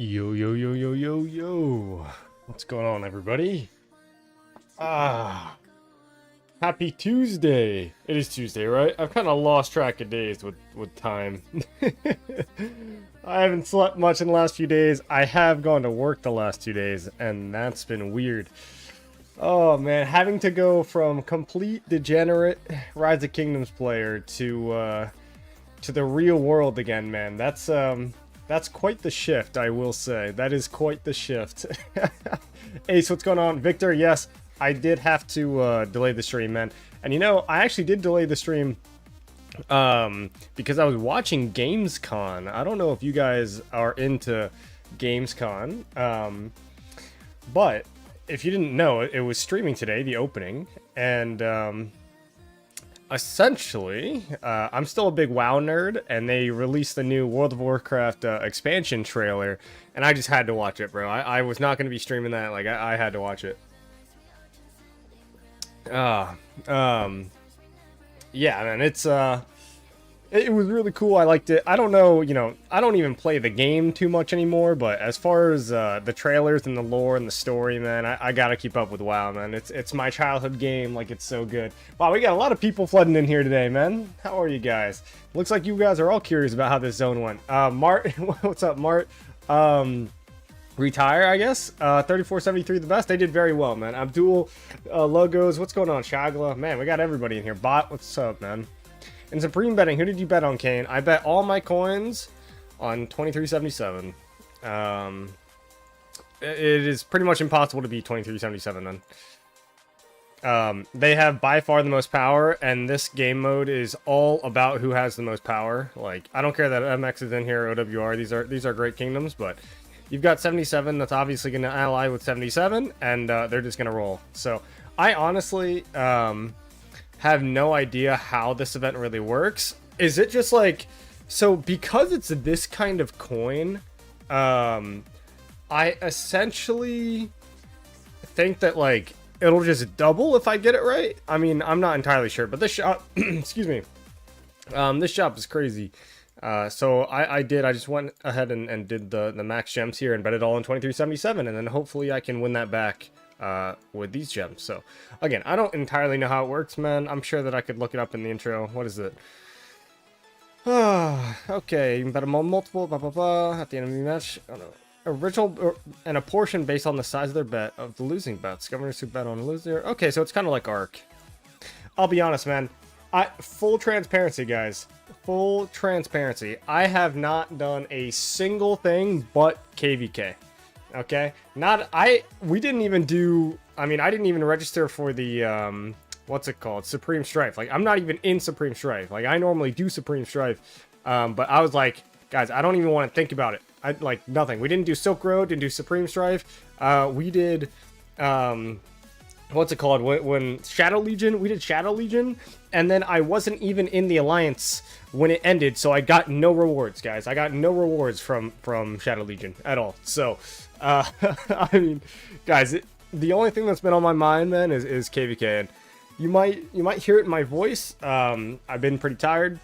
Yo, yo, yo, yo, yo, yo. What's going on, everybody? Happy Tuesday. It is Tuesday, right? I've kind of lost track of days with time. I haven't slept much in the last few days. I have gone to work the last 2 days, and that's been weird. Oh, man. Having to go from complete degenerate Rise of Kingdoms player to the real world again, man. That's quite the shift, I will say. That is quite the shift. Ace, what's going on? Victor, yes, I did have to delay the stream, man. And you know, I actually did delay the stream because I was watching Gamescom. I don't know if you guys are into Gamescom, but if you didn't know, it was streaming today, the opening, and essentially, I'm still a big WoW nerd, and they released the new World of Warcraft expansion trailer, and I just had to watch it, bro. I was not going to be streaming that. Like, I had to watch it. Yeah, man, it was really cool. I liked it. I don't know, you know, I don't even play the game too much anymore, but as far as the trailers and the lore and the story, man, I gotta keep up with WoW, man. It's my childhood game. Like, it's so good. Wow, we got a lot of people flooding in here today, man. How are you guys? Looks like you guys are all curious about how this zone went. Mart, what's up, Mart? Retire, I guess. 3473 the best. They did very well, man. Abdul, Logos, what's going on? Shagla, man, we got everybody in here. Bot, what's up, man? In Supreme betting, who did you bet on, Kane? I bet all my coins on 2377. It is pretty much impossible to beat 2377, then. They have by far the most power, and this game mode is all about who has the most power. Like, I don't care that MX is in here, OWR. These are great kingdoms, but you've got 77 that's obviously going to ally with 77, and they're just going to roll. So I honestly have no idea how this event really works. Is it just like, so because it's this kind of coin, I essentially think that, like, it'll just double if I get it right. I mean, I'm not entirely sure, but this shop, excuse me, this shop is crazy. So I just went ahead and did the max gems here and bet it all in 2377, and then hopefully I can win that back with these gems. So again, I don't entirely know how it works, man. I'm sure that I could look it up in the intro. What is it? Okay, you can bet a multiple, blah, blah, blah, at the end of the match. Oh, no. Original and a portion based on the size of their bet of the losing bets. Governors who bet on a loser. Okay, so it's kind of like Ark. I'll be honest, man. Full transparency, guys. Full transparency. I have not done a single thing but KVK. Okay? We didn't even do, I mean, I didn't even register for the, what's it called? Supreme Strife. Like, I'm not even in Supreme Strife. Like, I normally do Supreme Strife. But I was like, guys, I don't even want to think about it. Like, nothing. We didn't do Silk Road, didn't do Supreme Strife. We did, what's it called? When Shadow Legion, we did Shadow Legion, and then I wasn't even in the Alliance when it ended, so I got no rewards, guys. I got no rewards from Shadow Legion at all. So, I mean, guys, the only thing that's been on my mind, man, is KVK, and you might hear it in my voice. I've been pretty tired,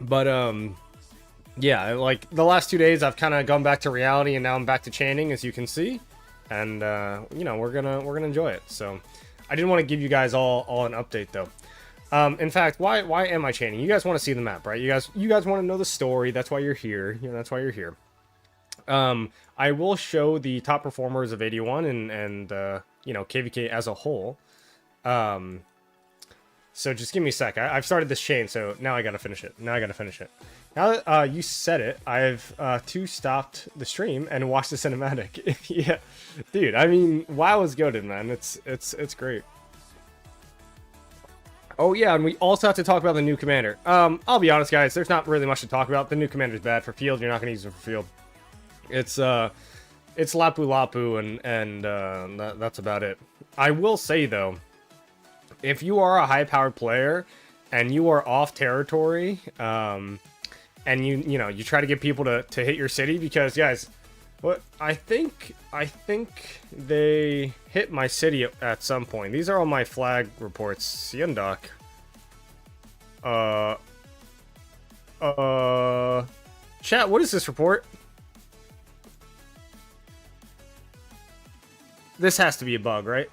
but yeah, like the last 2 days, I've kind of gone back to reality, and now I'm back to chaining, as you can see. And you know, we're gonna enjoy it. So I didn't want to give you guys all an update, though. In fact, why am I chaining? You guys want to see the map, right? You guys want to know the story. That's why you're here. You know, that's why you're here. I will show the top performers of 81 and you know, KVK as a whole. So just give me a sec. I've started this chain, so now I gotta finish it. Now that you said it, I've stopped the stream and watched the cinematic. Yeah, dude. I mean, WoW is goated, man. It's great. Oh yeah, and we also have to talk about the new commander. I'll be honest, guys. There's not really much to talk about. The new commander's bad for field. You're not gonna use it for field. It's Lapu Lapu, and that's about it. I will say though, if you are a high-powered player and you are off territory, and you know, you try to get people to hit your city, because guys, what I think they hit my city at some point. These are all my flag reports. Yundok. Chat, what is this report? This has to be a bug, right?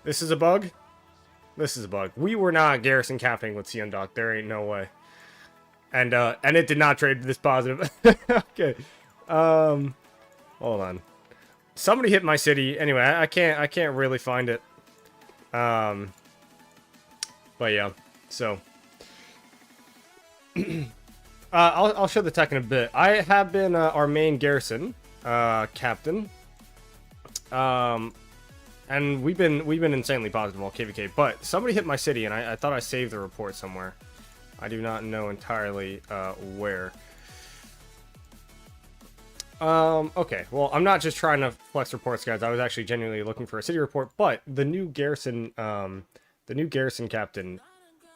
This is a bug? This is a bug. We were not Garrison capping with Seondoc. There ain't no way. And it did not trade this positive. Okay. Hold on. Somebody hit my city. Anyway, I can't really find it. But yeah. So I'll show the tech in a bit. I have been our main Garrison captain. And we've been insanely positive on KVK, but somebody hit my city, and I thought I saved the report somewhere. I do not know entirely where. Okay, well, I'm not just trying to flex reports, guys. I was actually genuinely looking for a city report, but the new Garrison captain,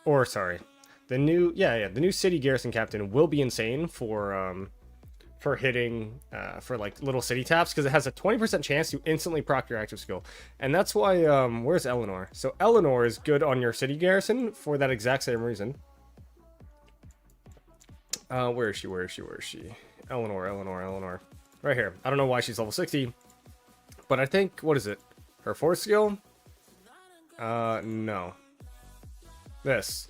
or sorry, the new city Garrison captain will be insane for hitting for like little city taps, because it has a 20% chance to instantly proc your active skill. And that's why where's Eleanor? So Eleanor is good on your city Garrison for that exact same reason. Where is she? Eleanor right here. I don't know why she's level 60, but I think, what is it, her fourth skill? No, this.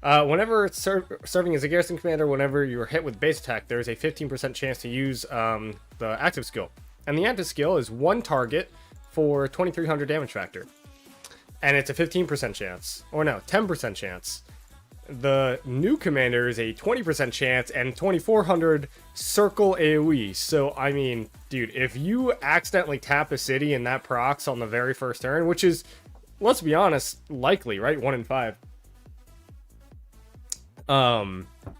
Whenever it's serving as a Garrison commander, whenever you're hit with base attack, there's a 15% chance to use the active skill. And the active skill is one target for 2300 damage factor. And it's a 15% chance. Or no, 10% chance. The new commander is a 20% chance and 2400 circle AoE. So, I mean, dude, if you accidentally tap a city and that procs on the very first turn, which is, let's be honest, likely, right? 1 in 5.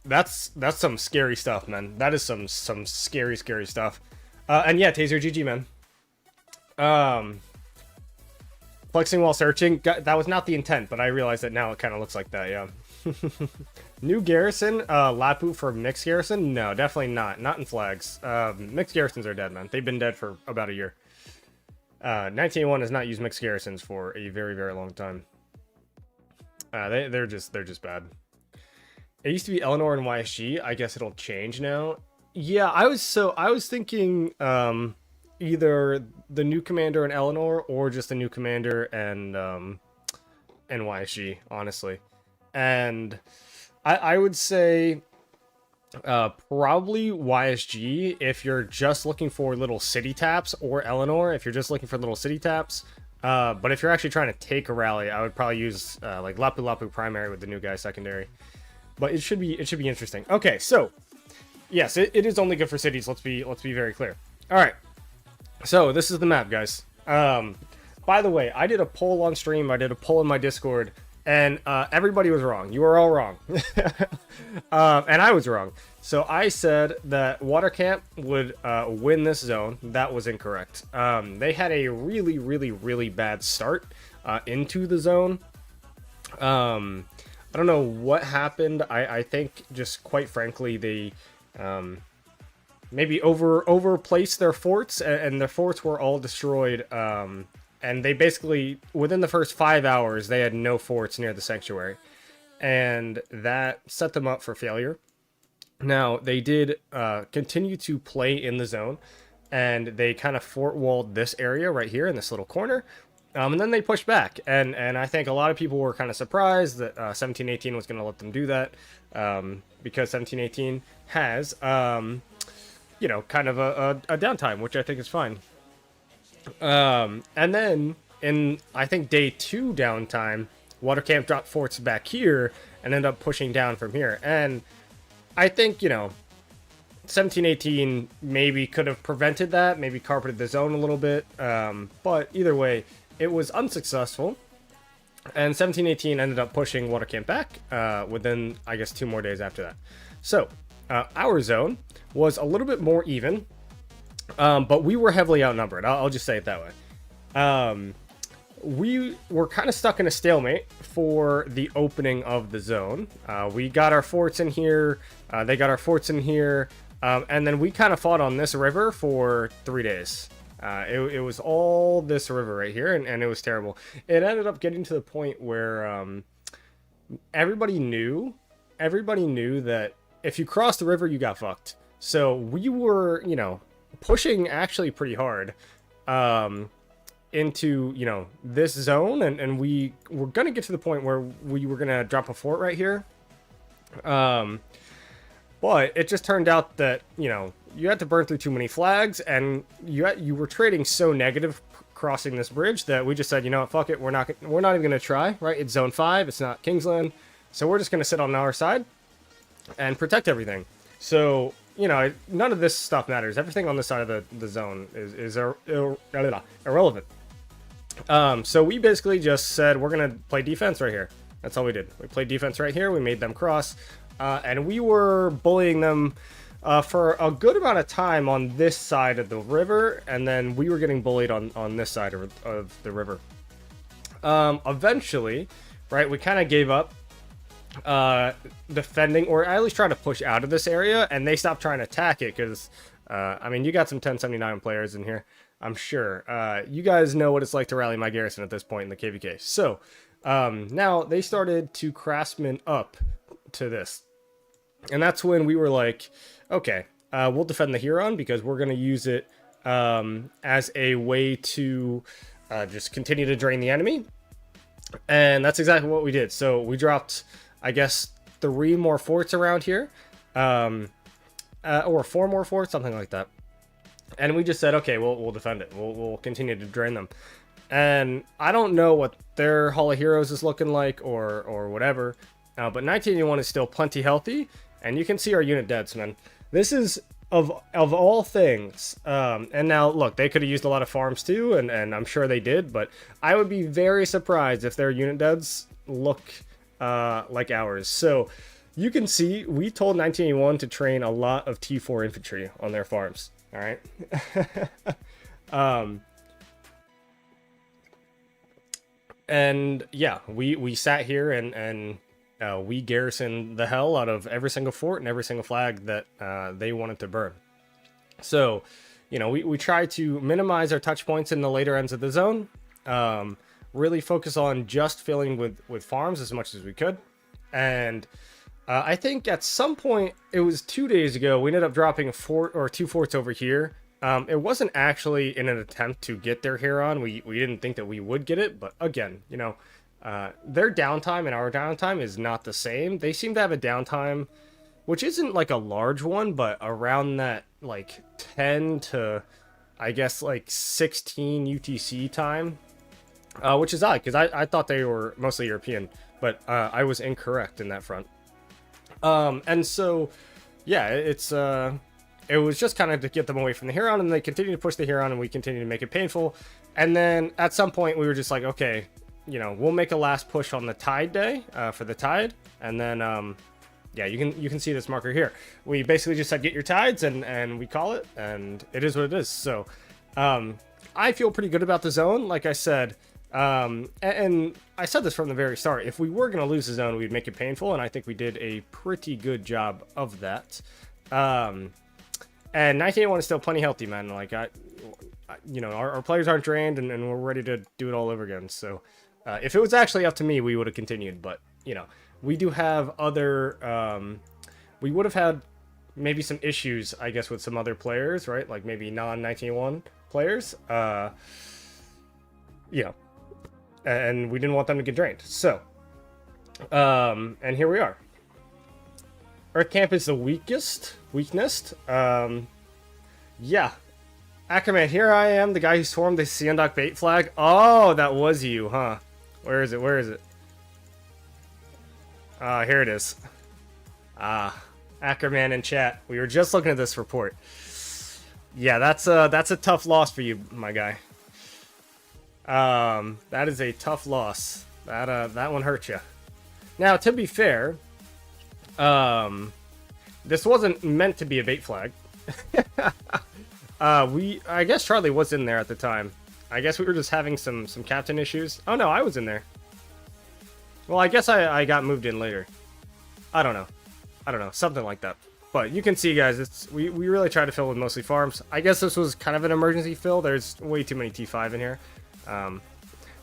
That's some scary stuff, man. That is some scary stuff. And yeah, Taser GG, man. Flexing while searching, that was not the intent, but I realize that now it kind of looks like that, yeah. New Garrison, Lapu for mixed Garrison? No, definitely not. Not in flags. Mixed Garrisons are dead, man. They've been dead for about a year. 1981 has not used mixed Garrisons for a very, very long time. They're just bad. It used to be Eleanor and YSG. I guess it'll change now. Yeah, I was thinking either the new commander and Eleanor, or just the new commander and YSG, honestly. And I would say probably YSG if you're just looking for little city taps, or Eleanor if you're just looking for little city taps. But if you're actually trying to take a rally, I would probably use like Lapu Lapu primary with the new guy secondary. But it should be interesting. Okay, so yes, it is only good for cities. Let's be very clear. All right, so this is the map, guys. By the way, I did a poll on stream. I did a poll in my Discord, and everybody was wrong. You were all wrong, and I was wrong. So I said that Water Camp would win this zone. That was incorrect. They had a really bad start into the zone. I don't know what happened. I think just quite frankly they maybe overplaced their forts, and their forts were all destroyed. And they basically, within the first 5 hours, they had no forts near the sanctuary, and that set them up for failure. Now they did continue to play in the zone, and they kind of fort walled this area right here in this little corner. And then they pushed back, and I think a lot of people were kind of surprised that 1718 was going to let them do that, because 1718 has, you know, kind of a downtime, which I think is fine. And then in, I think, day 2 downtime, Water Camp dropped forts back here and ended up pushing down from here. And I think, you know, 1718 maybe could have prevented that, maybe carpeted the zone a little bit, but either way, it was unsuccessful, and 1718 ended up pushing Water Camp back within, I guess, 2 more days after that. So, our zone was a little bit more even, but we were heavily outnumbered. I'll just say it that way. We were kind of stuck in a stalemate for the opening of the zone. We got our forts in here, they got our forts in here, and then we kind of fought on this river for 3 days. It was all this river right here, and it was terrible. It ended up getting to the point where everybody knew that if you cross the river, you got fucked. So we were, you know, pushing actually pretty hard into, you know, this zone, and we were going to get to the point where we were going to drop a fort right here. But it just turned out that, you know, you had to burn through too many flags, and you were trading so negative crossing this bridge that we just said, you know what, fuck it, we're not even going to try, right? It's zone 5, it's not Kingsland, so we're just going to sit on our side and protect everything. So, you know, none of this stuff matters. Everything on this side of the zone is irrelevant. So we basically just said we're going to play defense right here. That's all we did. We played defense right here. We made them cross. And we were bullying them for a good amount of time on this side of the river. And then we were getting bullied on this side of the river. Eventually, right, we kind of gave up defending, or at least trying to push out of this area. And they stopped trying to attack it because, I mean, you got some 1079 players in here, I'm sure. You guys know what it's like to rally my garrison at this point in the KVK. So now they started to craftsman up to this. And that's when we were like, okay, we'll defend the Huron because we're going to use it as a way to just continue to drain the enemy. And that's exactly what we did. So we dropped, I guess, 3 more forts around here. Or 4 more forts, something like that. And we just said, okay, we'll defend it. We'll continue to drain them. And I don't know what their Hall of Heroes is looking like or whatever. But 1981 is still plenty healthy. And you can see our unit deaths, man. This is, of all things, and now, look, they could have used a lot of farms too, and I'm sure they did, but I would be very surprised if their unit deaths look like ours. So, you can see, we told 1981 to train a lot of T4 infantry on their farms, alright? And, yeah, we sat here and we garrisoned the hell out of every single fort and every single flag that they wanted to burn. So, you know, we try to minimize our touch points in the later ends of the zone. Really focus on just filling with farms as much as we could. And I think at some point, it was 2 days ago, we ended up dropping a fort or 2 forts over here. It wasn't actually in an attempt to get their Huron. We didn't think that we would get it, but again, you know, their downtime and our downtime is not the same. They seem to have a downtime, which isn't like a large one, but around that like 10 to, I guess, like 16 UTC time, which is odd because I thought they were mostly European, but I was incorrect in that front. And so, yeah, it was just kind of to get them away from the Huron, and they continued to push the Huron, and we continued to make it painful. And then at some point, we were just like, okay, you know, we'll make a last push on the Tide Day for the Tide, and then yeah, you can see this marker here. We basically just said get your tides, and we call it, and it is what it is. So I feel pretty good about the zone, like I said, and I said this from the very start. If we were going to lose the zone, we'd make it painful, and I think we did a pretty good job of that. And 1981 is still plenty healthy, man. Like you know, our players aren't drained, and we're ready to do it all over again. So. If it was actually up to me, we would have continued, but, you know, we do have other, we would have had maybe some issues, I guess, with some other players, right? Like maybe non-1901 players, you know, and we didn't want them to get drained. So, and here we are. Earth Camp is the weakest, yeah. Ackerman, here I am, the guy who swarmed the Seondak bait flag. Oh, that was you, huh? Where is it? Where is it? Here it is. Ackerman in chat. We were just looking at this report. Yeah, that's a tough loss for you, my guy. That is a tough loss. That one hurt you. Now, to be fair, this wasn't meant to be a bait flag. I guess Charlie was in there at the time. I guess we were just having some captain issues. Oh no, I was in there. Well, I guess I got moved in later. I don't know, something like that. But you can see, guys, we really try to fill with mostly farms. I guess this was kind of an emergency fill. There's way too many T5 in here.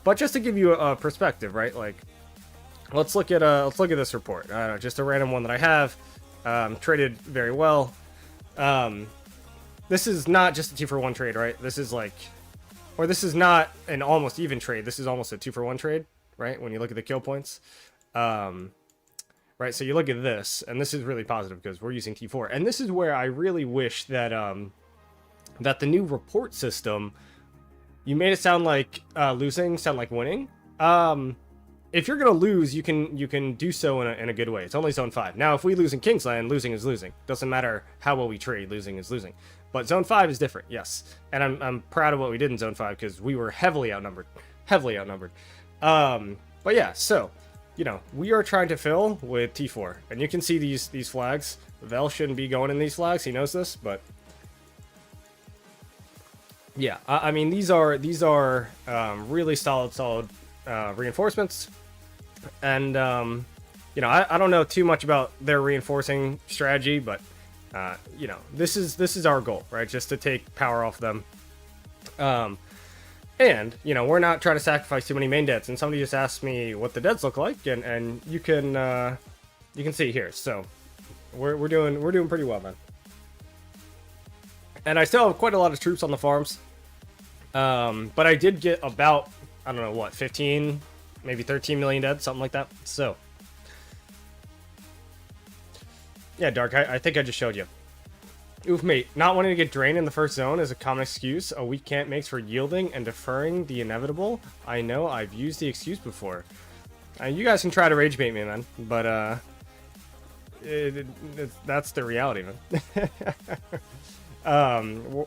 But just to give you a perspective, right? Like, let's look at this report. I don't know, just a random one that I have. Traded very well. This is not just a 2-for-1 trade, right? This is like, or this is not an almost even trade. This is almost a 2-for-1 trade, right? When you look at the kill points. Right, so you look at this, and this is really positive because we're using T4. And this is where I really wish that that the new report system, you made it sound like losing, sound like winning. If you're gonna lose, you can do so in a good way. It's only Zone 5. Now, if we lose in Kingsland, losing is losing. Doesn't matter how well we trade, losing is losing. But Zone 5 is different, yes. And I'm proud of what we did in Zone 5 because we were heavily outnumbered. Heavily outnumbered. But yeah, so, you know, we are trying to fill with T4. And you can see these flags. Vel shouldn't be going in these flags. He knows this, but... yeah, I mean, these are really solid reinforcements. And, you know, I don't know too much about their reinforcing strategy, but, you know, this is our goal, right? Just to take power off them. And, you know, we're not trying to sacrifice too many main deads. And somebody just asked me what the deads look like, and you can see here. So we're doing pretty well, man. And I still have quite a lot of troops on the farms. But I did get about, I don't know what, 15, maybe 13 million dead, something like that. So yeah, Dark, I think I just showed you. Oof, mate, not wanting to get drained in the first zone is a common excuse a weak camp makes for yielding and deferring the inevitable. I know I've used the excuse before. You guys can try to rage bait me, man, but that's the reality, man.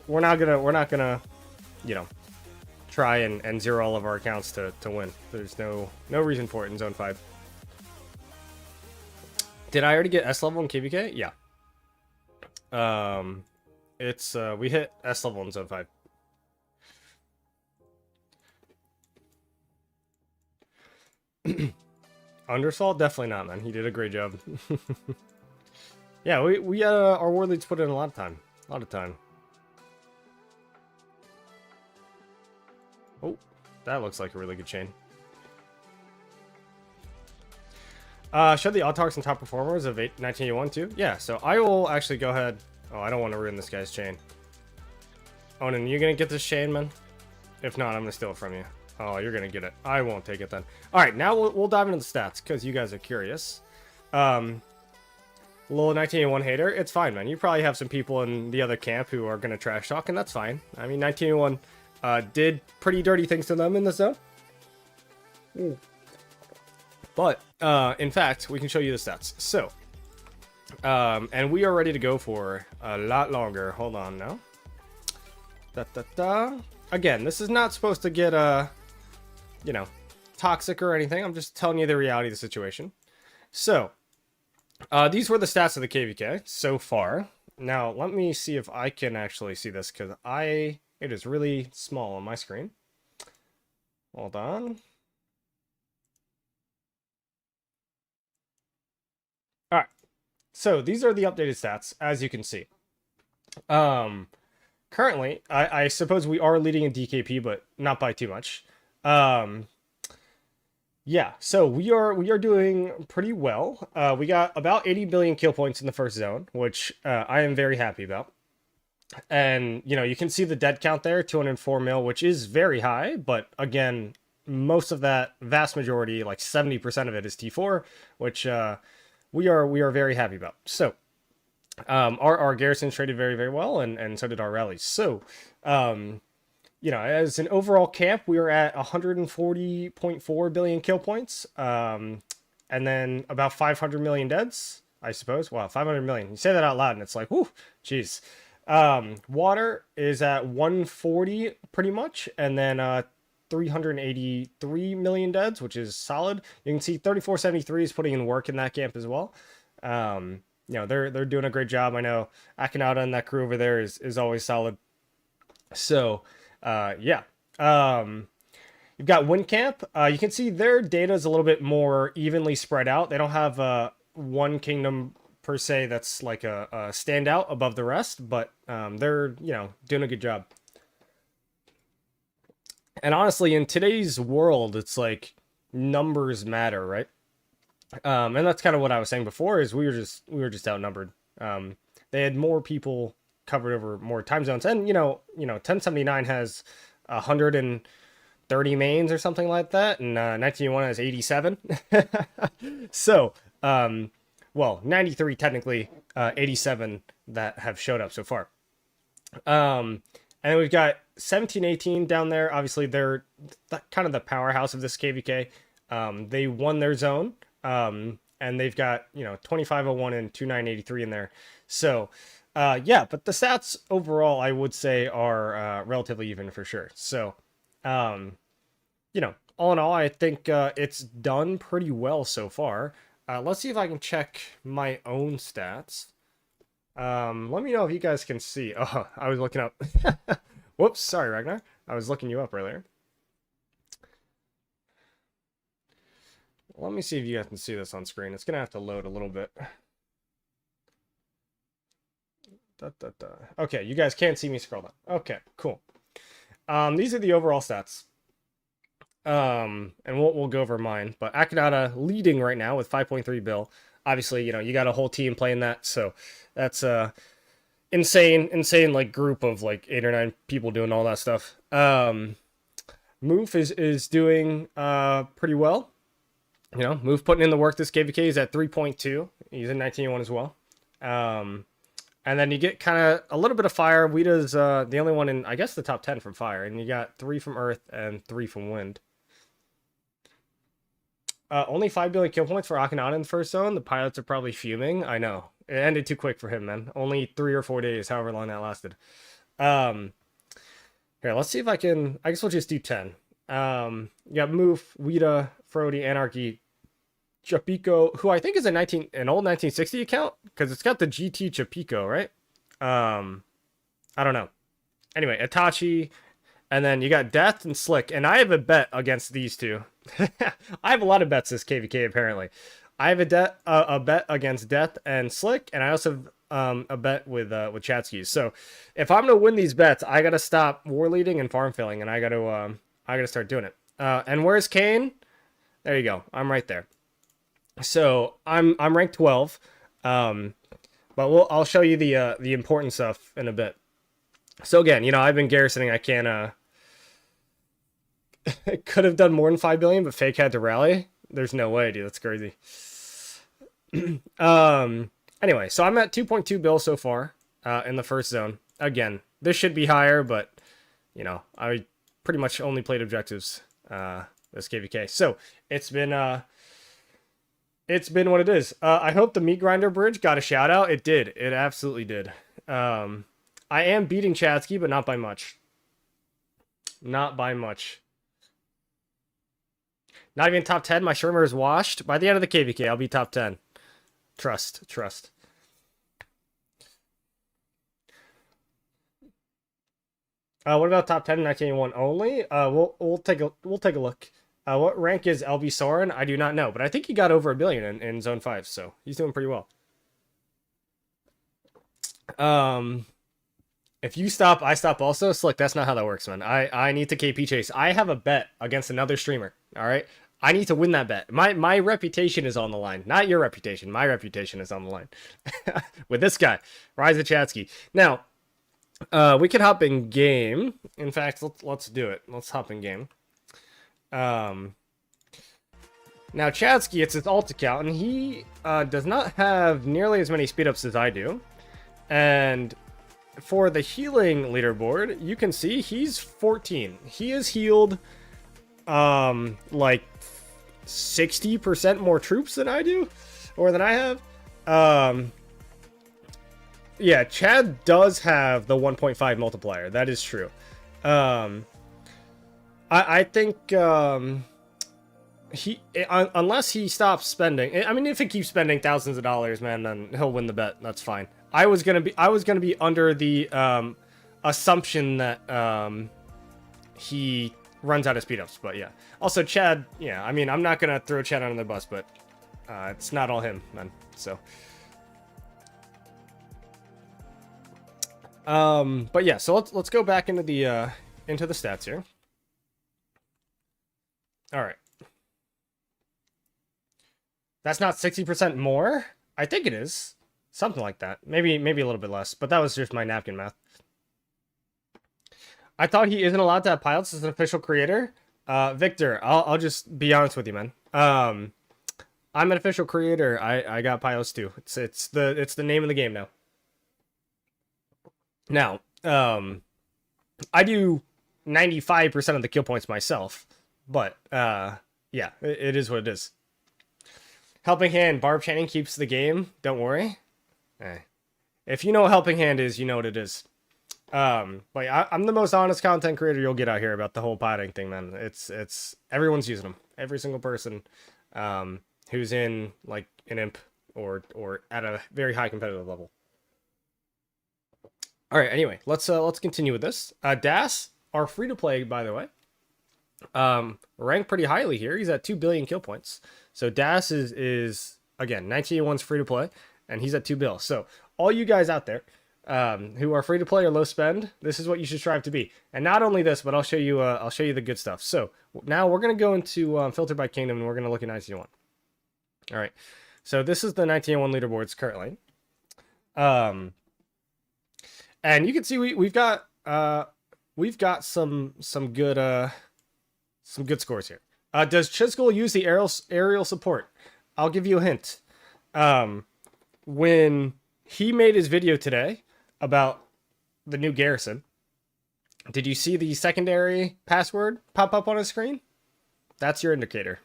We're not gonna, you know, try and zero all of our accounts to win. There's no reason for it in Zone 5. Did I already get S level in KVK? Yeah. It's we hit S level in Zone 5. Undersalt? Definitely not, man. He did a great job. Yeah, we our war leads put in a lot of time. A lot of time. Oh, that looks like a really good chain. Show the Autarchs and top performers of 1981 too? Yeah, so I will actually go ahead. Oh, I don't want to ruin this guy's chain. Onan, you gonna get this chain, man? If not, I'm gonna steal it from you. Oh, you're gonna get it. I won't take it then. Alright, now we'll dive into the stats, because you guys are curious. Little 1981 hater, it's fine, man. You probably have some people in the other camp who are gonna trash talk, and that's fine. I mean, 1981 did pretty dirty things to them in the zone. But, in fact, we can show you the stats. So, and we are ready to go for a lot longer. Hold on now. Again, this is not supposed to get, you know, toxic or anything. I'm just telling you the reality of the situation. So, these were the stats of the KVK so far. Now, let me see if I can actually see this, because it is really small on my screen. Hold on. Alright, so these are the updated stats, as you can see. Currently, I suppose we are leading in DKP, but not by too much. Yeah, so we are doing pretty well. We got about 80 billion kill points in the first zone, which I am very happy about. And, you know, you can see the dead count there, 204 mil, which is very high, but again, most of that, vast majority, like 70% of it is T4, which we are very happy about. So, our Garrison traded very, very well, and so did our rallies. So, you know, as an overall camp, we are at 140.4 billion kill points, and then about 500 million deads, I suppose. Wow, 500 million. You say that out loud, and it's like, whoo, jeez. Water is at 140 pretty much, and then 383 million deads, which is solid. You can see 3473 is putting in work in that camp as well. You know, they're doing a great job. I know Akinada and that crew over there is always solid. So, yeah. You've got Wind Camp. You can see their data is a little bit more evenly spread out. They don't have one kingdom per se that's like a standout above the rest, but they're, you know, doing a good job. And honestly, in today's world, it's like numbers matter, right? And that's kind of what I was saying before, is we were just outnumbered. They had more people covered over more time zones, and 1079 has 130 mains or something like that, and 1901 has 87. So, well, 93 technically, 87 that have showed up so far. And then we've got 1718 down there. Obviously, they're kind of the powerhouse of this KVK. They won their zone, and they've got 2501 and 2983 in there. So, yeah, but the stats overall, I would say, are relatively even for sure. So, all in all, I think it's done pretty well so far. Let's see if I can check my own stats. Let me know if you guys can see. Oh, I was looking up. Whoops, sorry, Ragnar. I was looking you up earlier. Let me see if you guys can see this on screen. It's gonna have to load a little bit. Okay, you guys can't see me scroll down. Okay, cool. These are the overall stats. And we'll go over mine. But Akinada leading right now with 5.3 bill. Obviously, you got a whole team playing that, so that's insane like group of like 8 or 9 people doing all that stuff. Move is doing pretty well. Move putting in the work. This KVK is at 3.2. He's in 1901 as well. And then you get kind of a little bit of fire. Weeda's the only one in, I guess, the top 10 from fire, and you got 3 from earth and 3 from wind. Only 5 billion kill points for Akhenaten in the first zone. The pilots are probably fuming. I know. It ended too quick for him, man. Only 3 or 4 days, however long that lasted. Here, let's see if I can... I guess we'll just do 10. You got Moof, Weeda, Frody, Anarchy, Chapico, who I think is an old 1960 account, because it's got the GT Chapico, right? I don't know. Anyway, Itachi, and then you got Death and Slick, and I have a bet against these two. I have a lot of bets this KVK, apparently. I have a bet against Death and Slick, and I also have a bet with Chatskis. So if I'm gonna win these bets, I gotta stop war leading and farm filling, and I gotta start doing it. And where's Kane? There you go. I'm right there. So I'm ranked 12. But I'll show you the important stuff in a bit. So again, I've been garrisoning. I can't could have done more than 5 billion, but Fake had to rally. There's no way, dude. That's crazy. Anyway, so I'm at 2.2 bill so far in the first zone. Again, this should be higher, but I pretty much only played objectives this KVK. So it's been what it is. I hope the meat grinder bridge got a shout out. It did. It absolutely did. I am beating Chatsky, but not by much. Not by much. Not even top 10. My Shrimmer is washed. By the end of the KVK, I'll be top 10. Trust. What about top 10 in 1981 only? We'll take a look. What rank is LB Soren? I do not know, but I think he got over 1 billion in Zone 5, so he's doing pretty well. If you stop, I stop also. So, look, that's not how that works, man. I need to KP chase. I have a bet against another streamer, all right? I need to win that bet. My reputation is on the line. Not your reputation. My reputation is on the line. With this guy, Rise of Chatsky. Now, we could hop in game. In fact, let's do it. Let's hop in game. Now, Chatsky, it's his alt account, and he does not have nearly as many speed-ups as I do. And for the healing leaderboard, you can see he's 14. He is healed like 60% more troops than I do, or than I have. Yeah, Chad does have the 1.5 multiplier. That is true. I think unless he stops spending. I mean, if he keeps spending thousands of dollars, man, then he'll win the bet. That's fine. I was gonna be under the assumption that he runs out of speed ups, but yeah. Also, Chad, yeah. I mean, I'm not gonna throw Chad under the bus, but it's not all him, man. So. But yeah, so let's go back into the stats here. All right. That's not 60% more? I think it is. Something like that. Maybe a little bit less, but that was just my napkin math. I thought he isn't allowed to have pilots as an official creator. Victor, I'll just be honest with you, man. I'm an official creator. I got pilots too. It's the name of the game now. Now, I do 95% of the kill points myself, but yeah, it is what it is. Helping Hand, Barb Channing keeps the game. Don't worry. If you know what Helping Hand is, you know what it is. But I'm the most honest content creator you'll get out here about the whole potting thing, man. It's everyone's using them. Every single person who's in like an imp or at a very high competitive level. All right. Anyway, let's continue with this. Das are free to play, by the way. Ranked pretty highly here. He's at 2 billion kill points. So Das is again 1981's free to play, and he's at 2 bill. So all you guys out there who are free to play or low spend, this is what you should strive to be. And not only this, but I'll show you the good stuff. So now we're gonna go into filter by kingdom, and we're gonna look at 1901. All right. So this is the 1901 leaderboards currently. And you can see we've got some good scores here. Does Chisgul use the aerial support? I'll give you a hint. When he made his video today about the new Garrison, did you see the secondary password pop up on his screen? That's your indicator.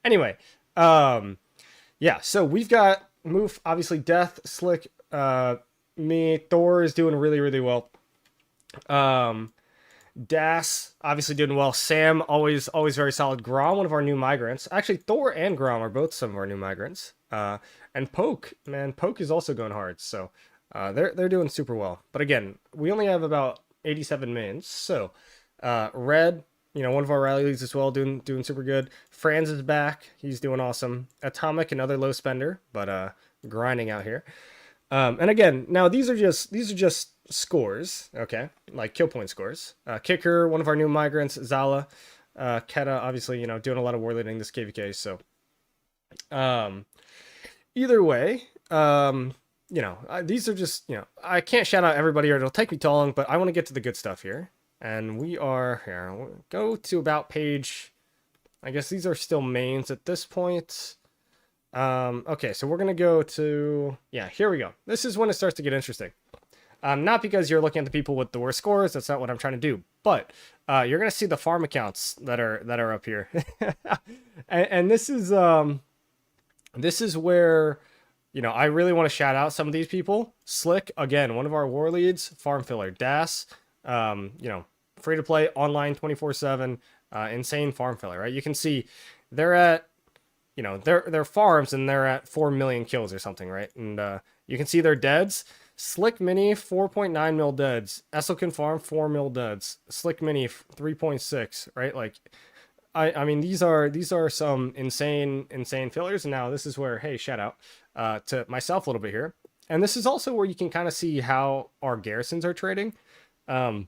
Anyway, yeah, so we've got Moof, obviously Death, Slick, me, Thor is doing really, really well. Das obviously doing well. Sam always very solid. Grom, one of our new migrants. Actually, Thor and Grom are both some of our new migrants. And Poke, man, Poke is also going hard. So they're doing super well. But again, we only have about 87 mins. So Red, one of our rally leads as well, doing super good. Franz is back. He's doing awesome. Atomic, another low spender, but grinding out here. And again, now these are just scores, okay? Like kill point scores. Kicker, one of our new migrants, Zala, Keta, obviously, doing a lot of war leading this KVK. So, either way, these are just, I can't shout out everybody or it'll take me too long, but I want to get to the good stuff here. And we are here. We'll go to about page. I guess these are still mains at this point. Okay, so we're gonna go to, here we go. This is when it starts to get interesting. Not because you're looking at the people with the worst scores, that's not what I'm trying to do, but you're gonna see the farm accounts that are up here. and this is where I really want to shout out some of these people. Slick, again, one of our war leads, farm filler. Das, free to play, online 24/7, insane farm filler, right? You can see they're at their farms, and they're at 4 million kills or something, right? And you can see their deads. Slick Mini, 4.9 mil deads. Esselkin Farm, 4 mil deads. Slick Mini, 3.6, right? Like, I mean, these are some insane fillers. And now this is where, hey, shout out to myself a little bit here. And this is also where you can kind of see how our garrisons are trading. And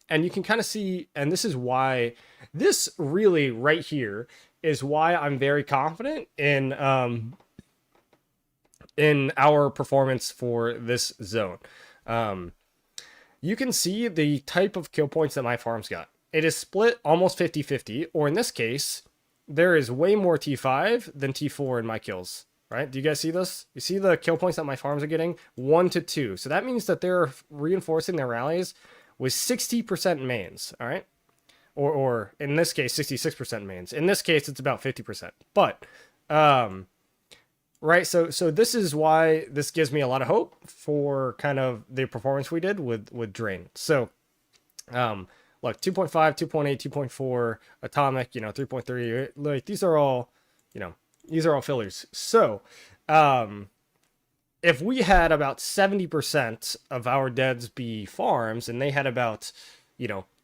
you can kind of see, and this is why, this really right here is why I'm very confident in our performance for this zone. You can see the type of kill points that my farms got. It is split almost 50-50, or in this case, there is way more T5 than T4 in my kills, right? Do you guys see this? You see the kill points that my farms are getting? 1 to 2. So that means that they're reinforcing their rallies with 60% mains, all right? Or in this case, 66% mains. In this case, it's about 50%. But, right, so this is why this gives me a lot of hope for kind of the performance we did with Drain. So, look, 2.5, 2.8, 2.4, Atomic, 3.3, like, these are all fillers. So, if we had about 70% of our deads be farms, and they had about,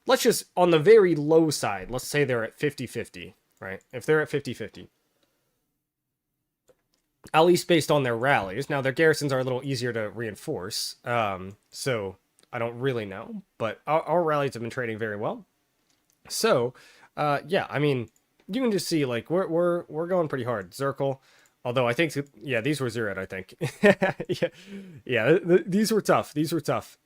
let's just, on the very low side, let's say they're at 50-50, right? If they're at 50-50, at least based on their rallies. Now, their garrisons are a little easier to reinforce, so I don't really know, but our rallies have been trading very well. So, yeah, I mean, you can just see like we're going pretty hard. Zirkle, although I think yeah, these were zeroed. I think these were tough. These were tough.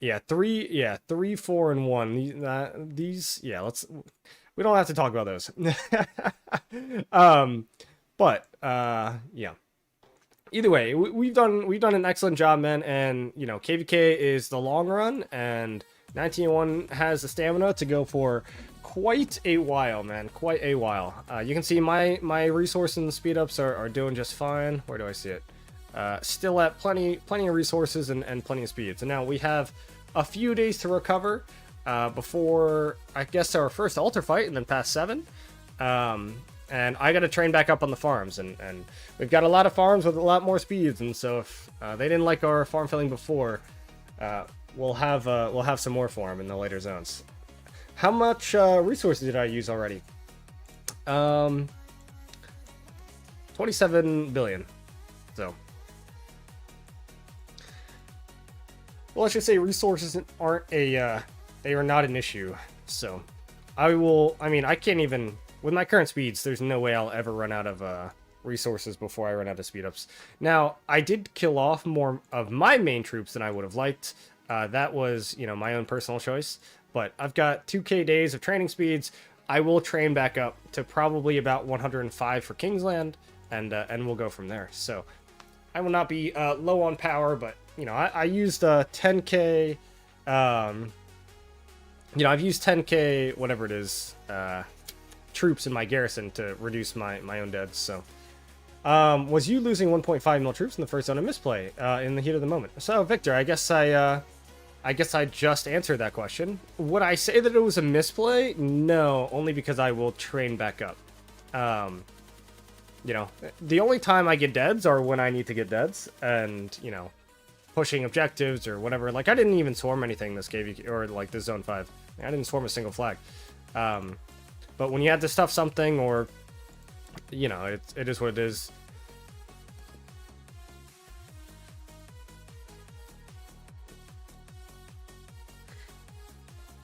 Yeah, 3, 4, and 1. These yeah. We don't have to talk about those. But yeah. Either way, we've done an excellent job, man. And you know, KVK is the long run, and 1901 has the stamina to go for quite a while, man. Quite a while. You can see my resource and speed ups are doing just fine. Where do I see it? Still at plenty of resources and plenty of speed. So now we have a few days to recover before I guess our first altar fight, and then past 7. And I got to train back up on the farms, and we've got a lot of farms with a lot more speeds, and so if they didn't like our farm filling before, we'll have some more for them in the later zones. How much resources did I use already? 27 billion. So, well, let's just say resources aren't they are not an issue. So, I mean, I can't even. With my current speeds, there's no way I'll ever run out of resources before I run out of speed ups. Now, I did kill off more of my main troops than I would have liked. That was, you know, my own personal choice. But I've got 2k days of training speeds. I will train back up to probably about 105 for Kingsland, and we'll go from there. So I will not be low on power, but you know, I used 10k. You know, I've used 10k, whatever it is. Troops in my garrison to reduce my own deads. So was you losing 1.5 mil troops in the first zone of misplay in the heat of the moment? So Victor, I guess I just answered that question. Would I say that it was a misplay? No, only because I will train back up. You know, the only time I get deads are when I need to get deads, and you know, pushing objectives or whatever. Like I didn't even swarm anything this game, or like this zone 5. I didn't swarm a single flag. But when you have to stuff something, or, you know, it is what it is.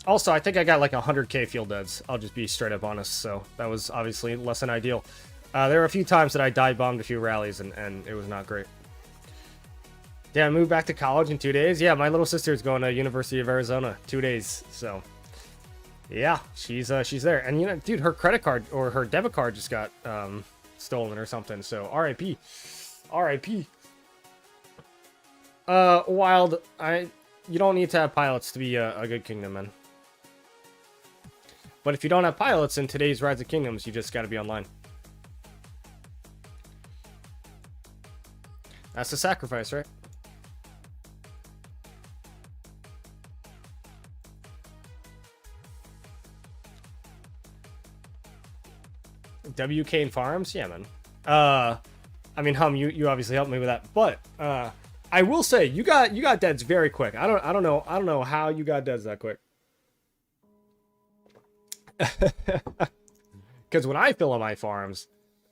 Also, I think I got like 100k field deads. I'll just be straight up honest. So that was obviously less than ideal. There were a few times that I dive bombed a few rallies, and it was not great. Yeah, I moved back to college in 2 days. Yeah, my little sister's going to University of Arizona 2 days. So. Yeah, she's there, and you know, dude, her credit card or her debit card just got stolen or something. So R.I.P. R.I.P. Wild. You don't need to have pilots to be a good kingdom, man. But if you don't have pilots in today's Rise of Kingdoms, you just got to be online. That's the sacrifice, right? WK and farms, yeah, man. I mean, you obviously helped me with that, but I will say you got deads very quick. I don't know how you got deads that quick. Because when I fill in my farms,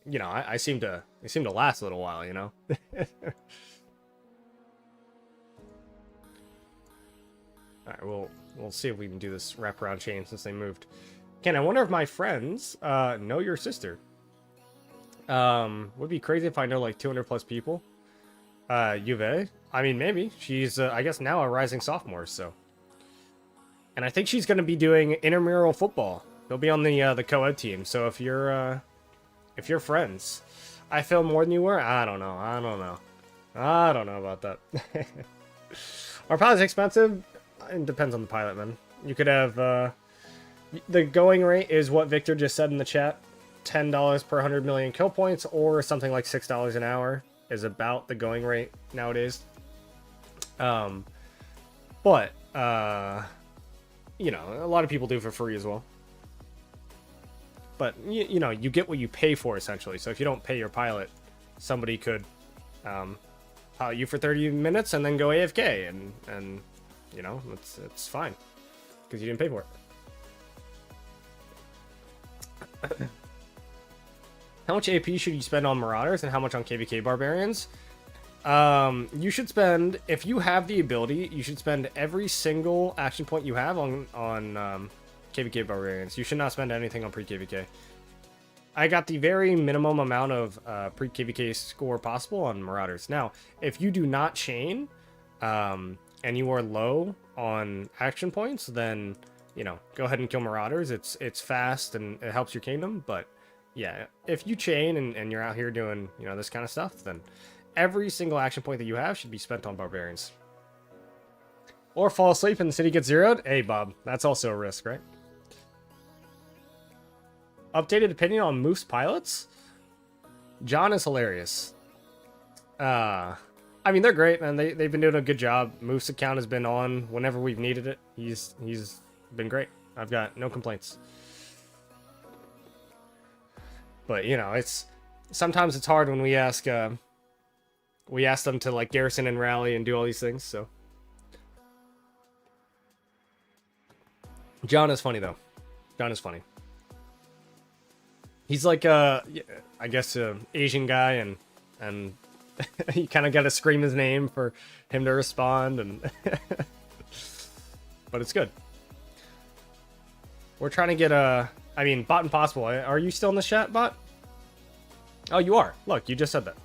you know, they seem to last a little while, you know. All right, we'll see if we can do this wraparound chain since they moved. Ken, I wonder if my friends know your sister. Would be crazy if I know like 200 plus people. Juve, I mean, maybe she's I guess now a rising sophomore. So, and I think she's going to be doing intramural football. They'll be on the co-ed team. So if you're friends, I feel more than you were. I don't know about that. Are pilots expensive? It depends on the pilot, man. You could have. The going rate is what Victor just said in the chat. $10 per 100 million kill points, or something like $6 an hour is about the going rate nowadays. But you know, a lot of people do for free as well. But you know, you get what you pay for essentially. So if you don't pay your pilot, somebody could pilot you for 30 minutes and then go AFK, and you know, it's fine because you didn't pay for it. How much AP should you spend on Marauders and how much on KVK Barbarians? You should spend, if you have the ability, you should spend every single action point you have on KVK Barbarians. You should not spend anything on pre-KVK. I got the very minimum amount of pre-KVK score possible on Marauders. Now, if you do not chain, and you are low on action points, then, you know, go ahead and kill Marauders. It's fast and it helps your kingdom, but yeah, if you chain and you're out here doing, you know, this kind of stuff, then every single action point that you have should be spent on Barbarians. Or fall asleep and the city gets zeroed. Hey, Bob, that's also a risk, right? Updated opinion on Moose pilots? John is hilarious. I mean, they're great, man. They've been doing a good job. Moose account has been on whenever we've needed it. He's been great. I've got no complaints. But, you know, sometimes it's hard when we ask them to, like, garrison and rally and do all these things, so. John is funny, though. John is funny. He's like, I guess, an Asian guy, and you kind of got to scream his name for him to respond, and but it's good. We're trying to get I mean, Bot Impossible. Are you still in the chat, Bot? Oh, you are. Look, you just said that.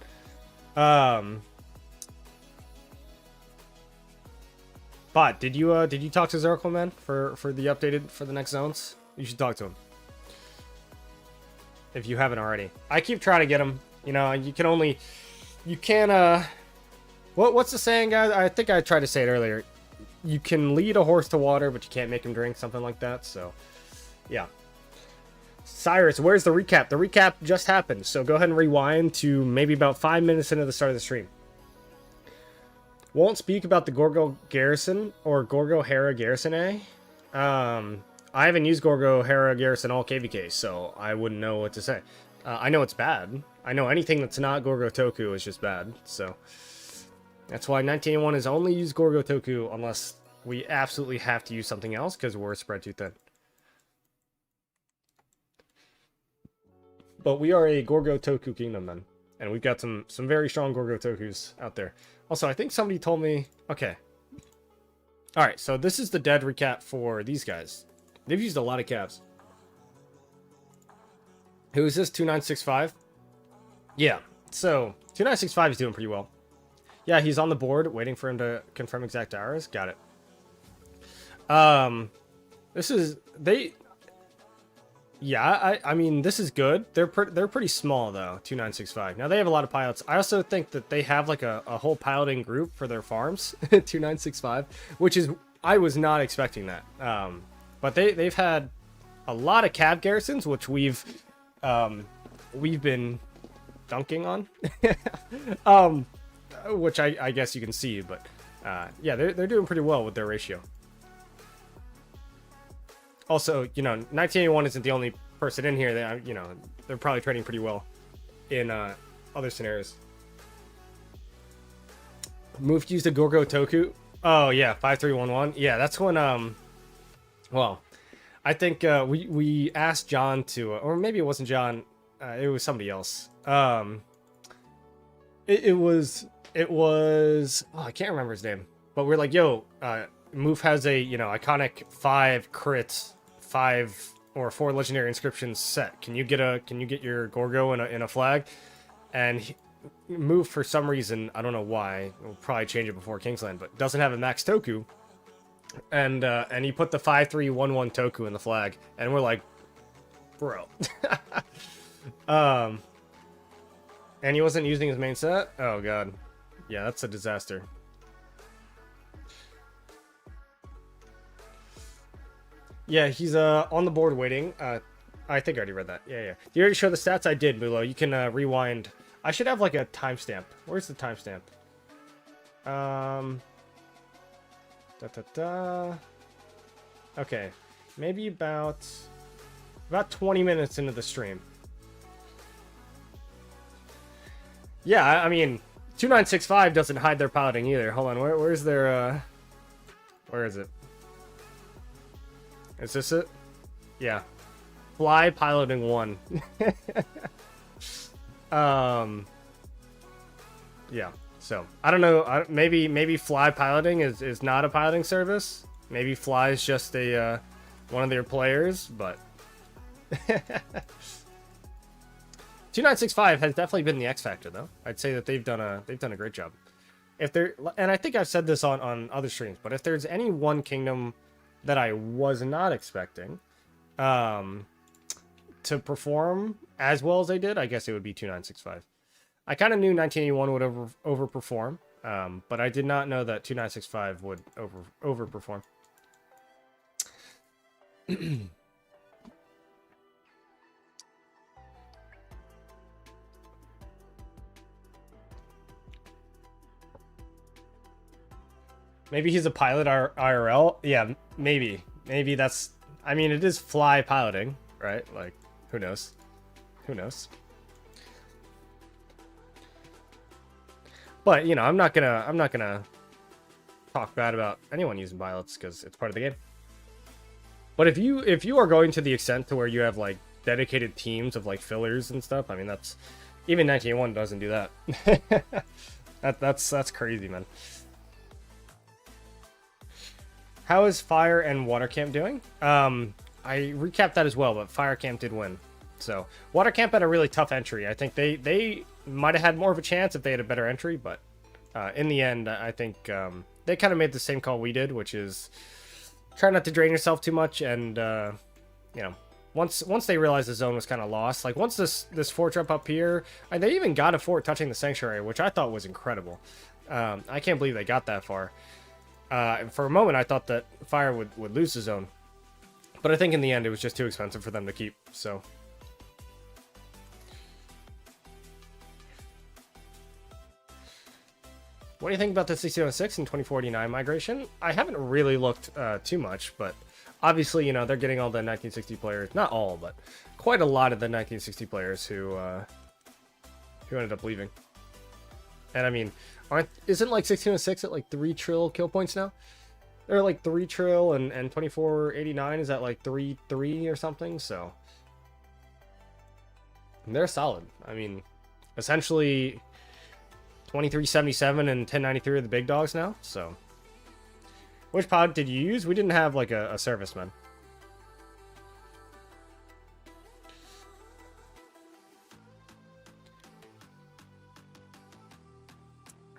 Bot, did you talk to Zirkle, man, for the next zones? You should talk to him. If you haven't already. I keep trying to get him. You know, you can't, what's the saying, guys? I think I tried to say it earlier. You can lead a horse to water, but you can't make him drink, something like that, so, yeah. Cyrus, where's the recap? The recap just happened, so go ahead and rewind to maybe about 5 minutes into the start of the stream. Won't speak about the Gorgo Garrison, or Gorgo Hera Garrison A. I haven't used Gorgo Hera Garrison all KVK, so I wouldn't know what to say. I know it's bad. I know anything that's not Gorgo Toku is just bad, so. That's why 1981 is only use Gorgo Toku unless we absolutely have to use something else, because we're spread too thin. But we are a Gorgo Toku kingdom, then. And we've got some very strong Gorgo Tokus out there. Also, I think somebody told me... Okay. Alright, so this is the dead recap for these guys. They've used a lot of caps. Who is this? 2965? Yeah, so 2965 is doing pretty well. Yeah, he's on the board, waiting for him to confirm exact hours. Got it. This is... Yeah, I mean, this is good. They're pretty small, though, 2965. Now, they have a lot of pilots. I also think that they have, like, a whole piloting group for their farms, 2965, which is... I was not expecting that. But they've had a lot of cab garrisons, which we've been dunking on. Which I guess you can see, but yeah, they're doing pretty well with their ratio. Also, you know, 1981 isn't the only person in here that, you know, they're probably trading pretty well in other scenarios. Moved used a Gorgo Toku. Oh yeah, 5311. Yeah, that's when well, I think we asked John to, or maybe it wasn't John, it was somebody else. It was oh, I can't remember his name, but we're like, yo, Moof has a, you know, iconic 5 crit, 5 or 4 legendary inscriptions set. Can you get your Gorgo in a flag? And Moof, for some reason, I don't know why, we'll probably change it before Kingsland, but doesn't have a max Toku. And he put the 5311 Toku in the flag, and we're like, bro. And he wasn't using his main set? Oh god. Yeah, that's a disaster. Yeah, he's on the board waiting. I think I already read that. Yeah. Do you already show the stats? I did, Mulo. You can rewind. I should have like a timestamp. Where's the timestamp? Okay, maybe about 20 minutes into the stream. Yeah, I mean, 2965 doesn't hide their piloting either. Hold on, where's their, where is it? Is this it? Yeah. Fly piloting 1. Yeah, so, I don't know, maybe fly piloting is not a piloting service. Maybe fly is just a one of their players, but 2965 has definitely been the X factor, though. I'd say that they've done a great job. If there, and I think I've said this on other streams, but if there's any one kingdom that I was not expecting to perform as well as they did, I guess it would be 2965. I kind of knew 1981 would overperform, but I did not know that 2965 would overperform. Maybe he's a pilot IRL. Yeah, maybe. Maybe that's... I mean, it is fly piloting, right? Like, who knows? Who knows? But, you know, I'm not gonna talk bad about anyone using pilots because it's part of the game. But if you are going to the extent to where you have like dedicated teams of like fillers and stuff, I mean that's even 1981 doesn't do that. That's crazy, man. How is Fire and Water Camp doing? I recapped that as well, but Fire Camp did win. So Water Camp had a really tough entry. I think they might have had more of a chance if they had a better entry, but in the end, I think they kind of made the same call we did, which is try not to drain yourself too much. And you know, once they realized the zone was kind of lost, like once this fort drop up here, and they even got a fort touching the sanctuary, which I thought was incredible. I can't believe they got that far. For a moment, I thought that Fire would lose the zone, but I think in the end it was just too expensive for them to keep. So. What do you think about the 1606 and 2049 migration? I haven't really looked too much, but obviously, you know, they're getting all the 1960 players. Not all, but quite a lot of the 1960 players who ended up leaving. And I mean, isn't like 1606 at like 3 trill kill points now? They're like 3 trill and 2489 is at like 3 or something, so they're solid. I mean, essentially 2377 and 1093 are the big dogs now, so. Which pod did you use? We didn't have like a serviceman.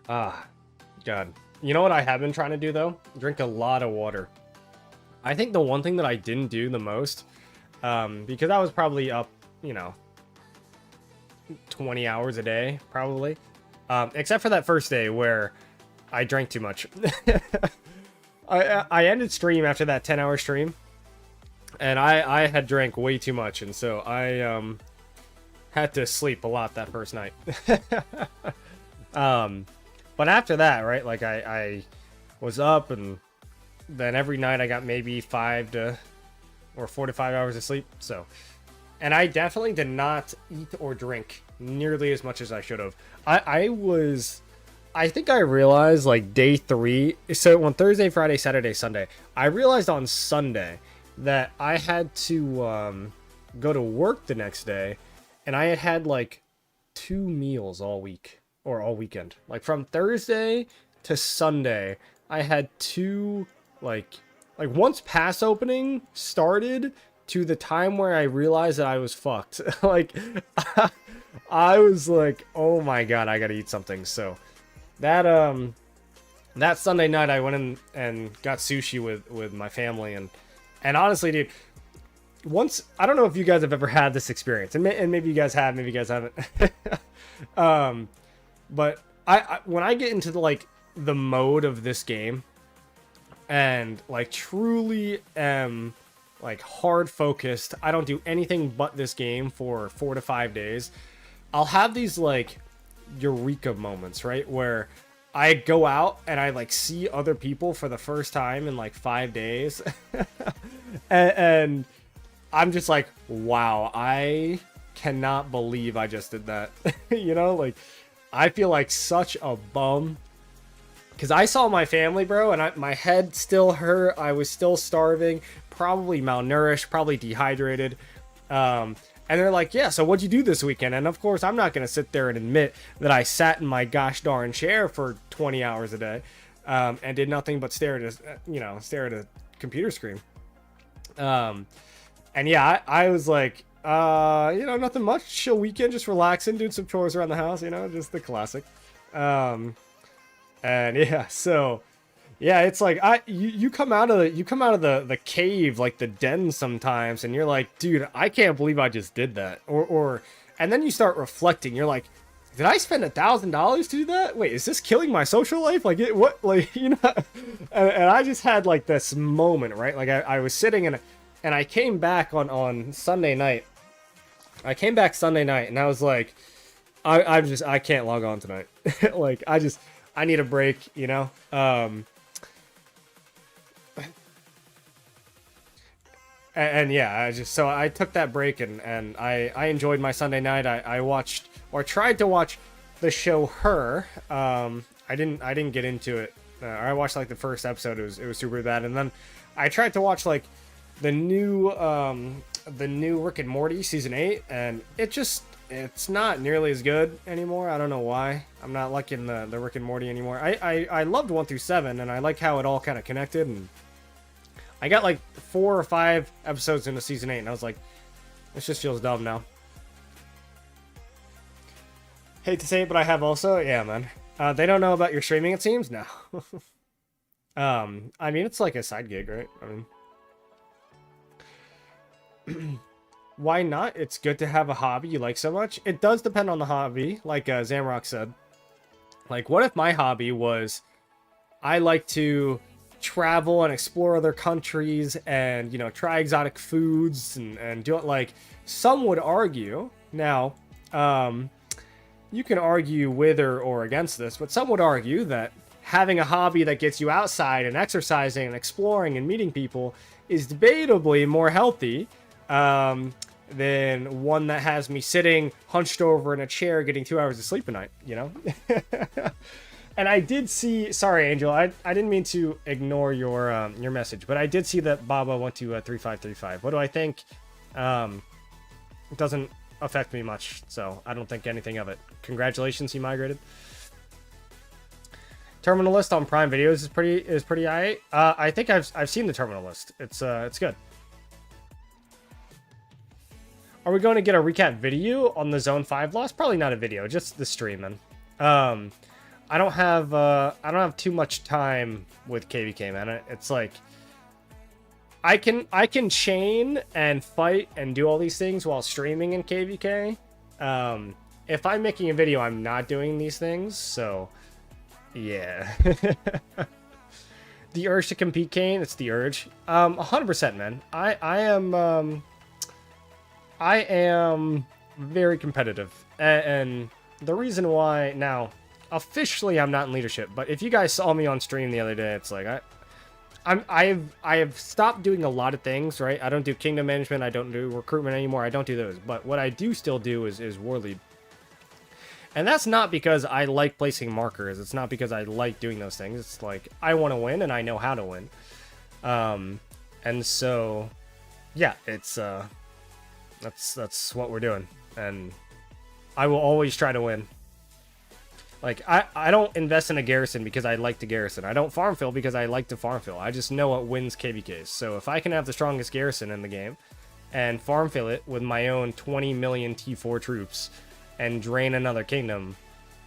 Ah, God. You know what I have been trying to do though? Drink a lot of water. I think the one thing that I didn't do the most, because I was probably up, you know, 20 hours a day, probably. Except for that first day where I drank too much. I ended stream after that 10-hour stream, and I had drank way too much, and so I had to sleep a lot that first night. But after that, right, like I was up, and then every night I got maybe 4 to 5 hours of sleep. So, and I definitely did not eat or drink nearly as much as I should have. I think I realized like day 3. So on Thursday, Friday, Saturday, Sunday, I realized on Sunday that I had to go to work the next day, and I had like 2 meals all week or all weekend. Like from Thursday to Sunday, I had 2 like once pass opening started to the time where I realized that I was fucked. Like I was like, oh my god, I gotta eat something. So that Sunday night I went in and got sushi with my family, and honestly, dude, once, I don't know if you guys have ever had this experience, and maybe you guys have, maybe you guys haven't. But I when I get into the mode of this game and like truly am like hard focused, I don't do anything but this game for 4 to 5 days, I'll have these like eureka moments, right? Where I go out and I like see other people for the first time in like 5 days. and I'm just like, wow, I cannot believe I just did that. You know, like I feel like such a bum because I saw my family, bro, and my head still hurt. I was still starving, probably malnourished, probably dehydrated. And they're like, yeah, so what'd you do this weekend? And of course, I'm not going to sit there and admit that I sat in my gosh darn chair for 20 hours a day and did nothing but stare at a computer screen. And yeah, I was like, nothing much. Chill weekend, just relaxing, doing some chores around the house, just the classic. And yeah, so yeah, it's like you come out of the cave, like the den sometimes, and you're like, dude, I can't believe I just did that. And then you start reflecting. You're like, did I spend $1,000 to do that? Wait, is this killing my social life? Like, what? Like, and I just had like this moment, right? Like I was sitting and I came back on Sunday night. I came back Sunday night and I was like, I can't log on tonight. Like, I need a break, And yeah, so I took that break and I enjoyed my Sunday night. I watched, or tried to watch, the show Her. I didn't get into it. I watched like the first episode. It was super bad, and then I tried to watch like the new Rick and Morty season 8, and it's not nearly as good anymore. I don't know why. I'm not liking the Rick and Morty anymore. I loved 1 through 7, and I like how it all kind of connected, and I got like 4 or 5 episodes into season 8, and I was like, this just feels dumb now. Hate to say it, but I have also. Yeah, man. They don't know about your streaming, it seems? No. I mean, it's like a side gig, right? I mean, why not? It's good to have a hobby you like so much. It does depend on the hobby, like Zamrock said. Like, what if my hobby was, I like to travel and explore other countries and, try exotic foods and do it. Like, some would argue, now, you can argue with or against this, but some would argue that having a hobby that gets you outside and exercising and exploring and meeting people is debatably more healthy than one that has me sitting hunched over in a chair getting 2 hours of sleep a night, And I did see, sorry, Angel, I didn't mean to ignore your message, but I did see that Baba went to 3535. What do I think? It doesn't affect me much, so I don't think anything of it. Congratulations, he migrated. Terminal list on Prime Videos is pretty aight. I think I've seen the terminal list. It's good. Are we going to get a recap video on the Zone 5 loss? Probably not a video, just the stream, then. I don't have too much time with KVK, man. It's like I can chain and fight and do all these things while streaming in KVK. If I'm making a video, I'm not doing these things, so yeah. The urge to compete, Kane. It's the urge. 100%, man. I am very competitive, and the reason why now, officially, I'm not in leadership. But if you guys saw me on stream the other day, it's like I have stopped doing a lot of things. Right? I don't do kingdom management. I don't do recruitment anymore. I don't do those. But what I do still do is war lead. And that's not because I like placing markers. It's not because I like doing those things. It's like I want to win and I know how to win. And so, yeah, it's that's what we're doing. And I will always try to win. Like, I don't invest in a Garrison because I like to Garrison. I don't farm fill because I like to farm fill. I just know what wins KVKs. So if I can have the strongest Garrison in the game and farm fill it with my own 20 million T4 troops and drain another kingdom,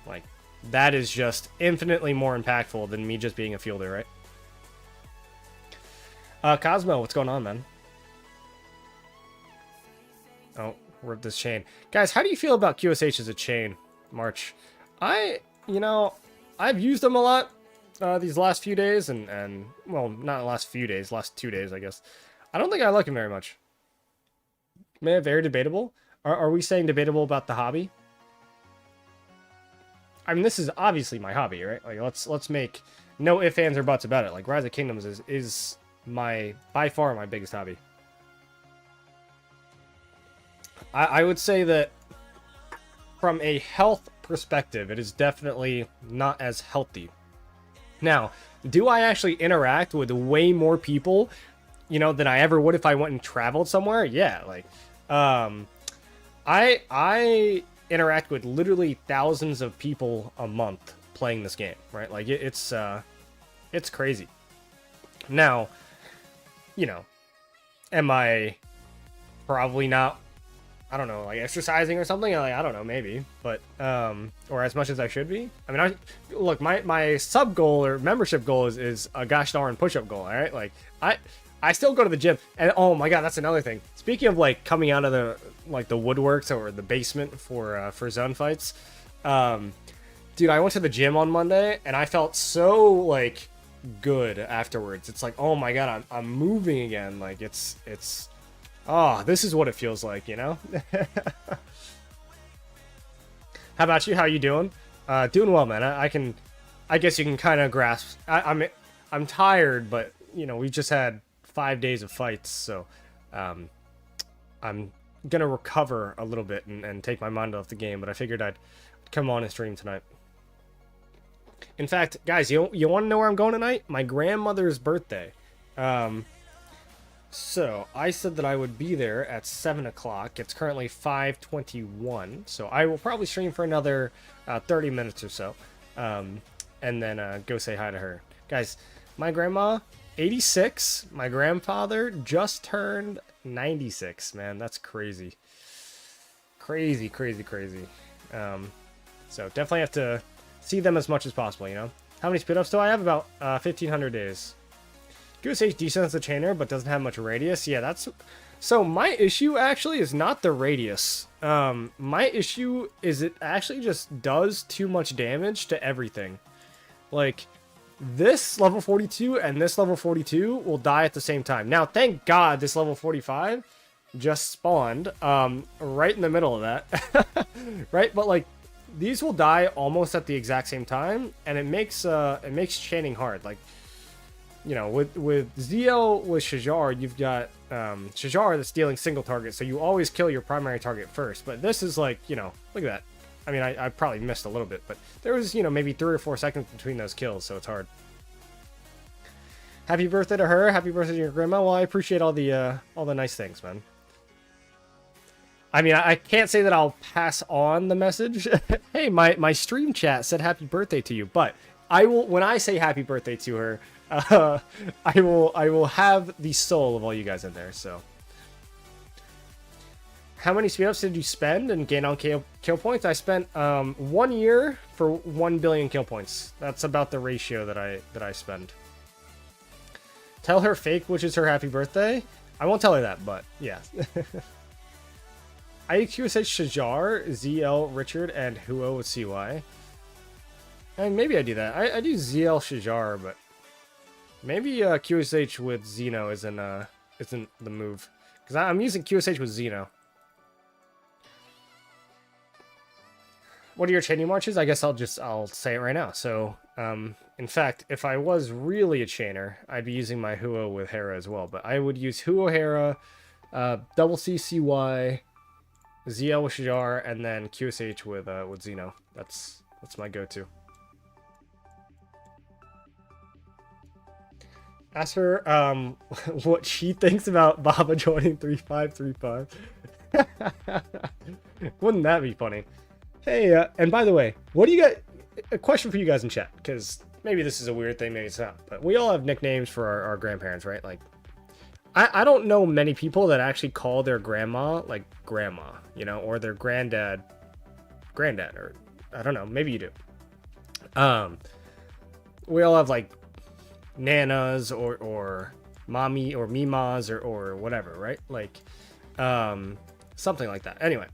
like, that is just infinitely more impactful than me just being a fielder, right? Cosmo, what's going on, man? Oh, rip this chain. Guys, how do you feel about QSH as a chain, March? I've used them a lot these last few days, and well, not last few days, last 2 days, I guess. I don't think I like them very much. Very debatable. Are we saying debatable about the hobby? I mean, this is obviously my hobby, right? Like, let's make no ifs, ands, or buts about it. Like, Rise of Kingdoms is by far my biggest hobby. I would say that from a health perspective, it is definitely not as healthy. Now, do I actually interact with way more people, than I ever would if I went and traveled somewhere? Yeah, like, I interact with literally thousands of people a month playing this game, right? Like, it's crazy. Now, Am I probably not, I don't know, like exercising or something? Like, I don't know, maybe, but or as much as I should be. I mean, look, my sub goal or membership goal is a gosh darn push-up goal. All right, like I still go to the gym, and oh my god, that's another thing. Speaking of like coming out of the woodworks or the basement for zone fights, dude, I went to the gym on Monday and I felt so like good afterwards. It's like, oh my god, I'm moving again. Like it's oh, this is what it feels like, you know? How about you? How you doing? Doing well, man. I guess you can kind of grasp. I'm tired, but you know, we just had 5 days of fights, so I'm gonna recover a little bit and take my mind off the game. But I figured I'd come on and stream tonight. In fact, guys, you want to know where I'm going tonight? My grandmother's birthday. So I said that I would be there at 7 o'clock. It's currently 5:21, so I will probably stream for another 30 minutes or so, and then go say hi to her. Guys, my grandma, 86. My grandfather just turned 96. Man, that's crazy. Crazy, crazy, crazy. So definitely have to see them as much as possible, you know? How many speed ups do I have? About 1,500 days. QSH decent as a chainer, but doesn't have much radius. Yeah, that's... So my issue actually is not the radius. My issue is it actually just does too much damage to everything. Like, this level 42 and this level 42 will die at the same time. Now, thank God this level 45 just spawned right in the middle of that. Right? But, like, these will die almost at the exact same time, and it makes chaining hard. Like, you know, with ZL with Shajar, you've got Shajar that's dealing single target, so you always kill your primary target first. But this is like, you know, look at that. I mean, I probably missed a little bit, but there was, you know, maybe 3 or 4 seconds between those kills, so it's hard. Happy birthday to her. Happy birthday to your grandma. Well, I appreciate all the nice things, man. I mean, I can't say that I'll pass on the message. Hey, my stream chat said happy birthday to you, but I will, when I say happy birthday to her, I will have the soul of all you guys in there. So, how many speed ups did you spend and gain on kill points? I spent 1 year for 1 billion kill points. That's about the ratio that I spend. Tell her fake, which is her happy birthday. I won't tell her that, but yeah. IQSH Shajar, ZL Richard, and Huo with CY. And maybe I do that. I do ZL Shajar, but maybe QSH with Xeno isn't the move, because I'm using QSH with Xeno. What are your chaining marches? I guess I'll say it right now. So, in fact, if I was really a chainer, I'd be using my Huo with Hera as well. But I would use Huo Hera, double CCY, ZL with Shajar, and then QSH with Xeno. That's my go-to. Ask her what she thinks about Baba joining 3535. Wouldn't that be funny? Hey, and by the way, what do you got? A question for you guys in chat, because maybe this is a weird thing, maybe it's not. But we all have nicknames for our grandparents, right? Like, I don't know many people that actually call their grandma like grandma, you know, or their granddad, or I don't know, maybe you do. We all have like nanas or mommy or mimas or whatever, right? Like, something like that. Anyway,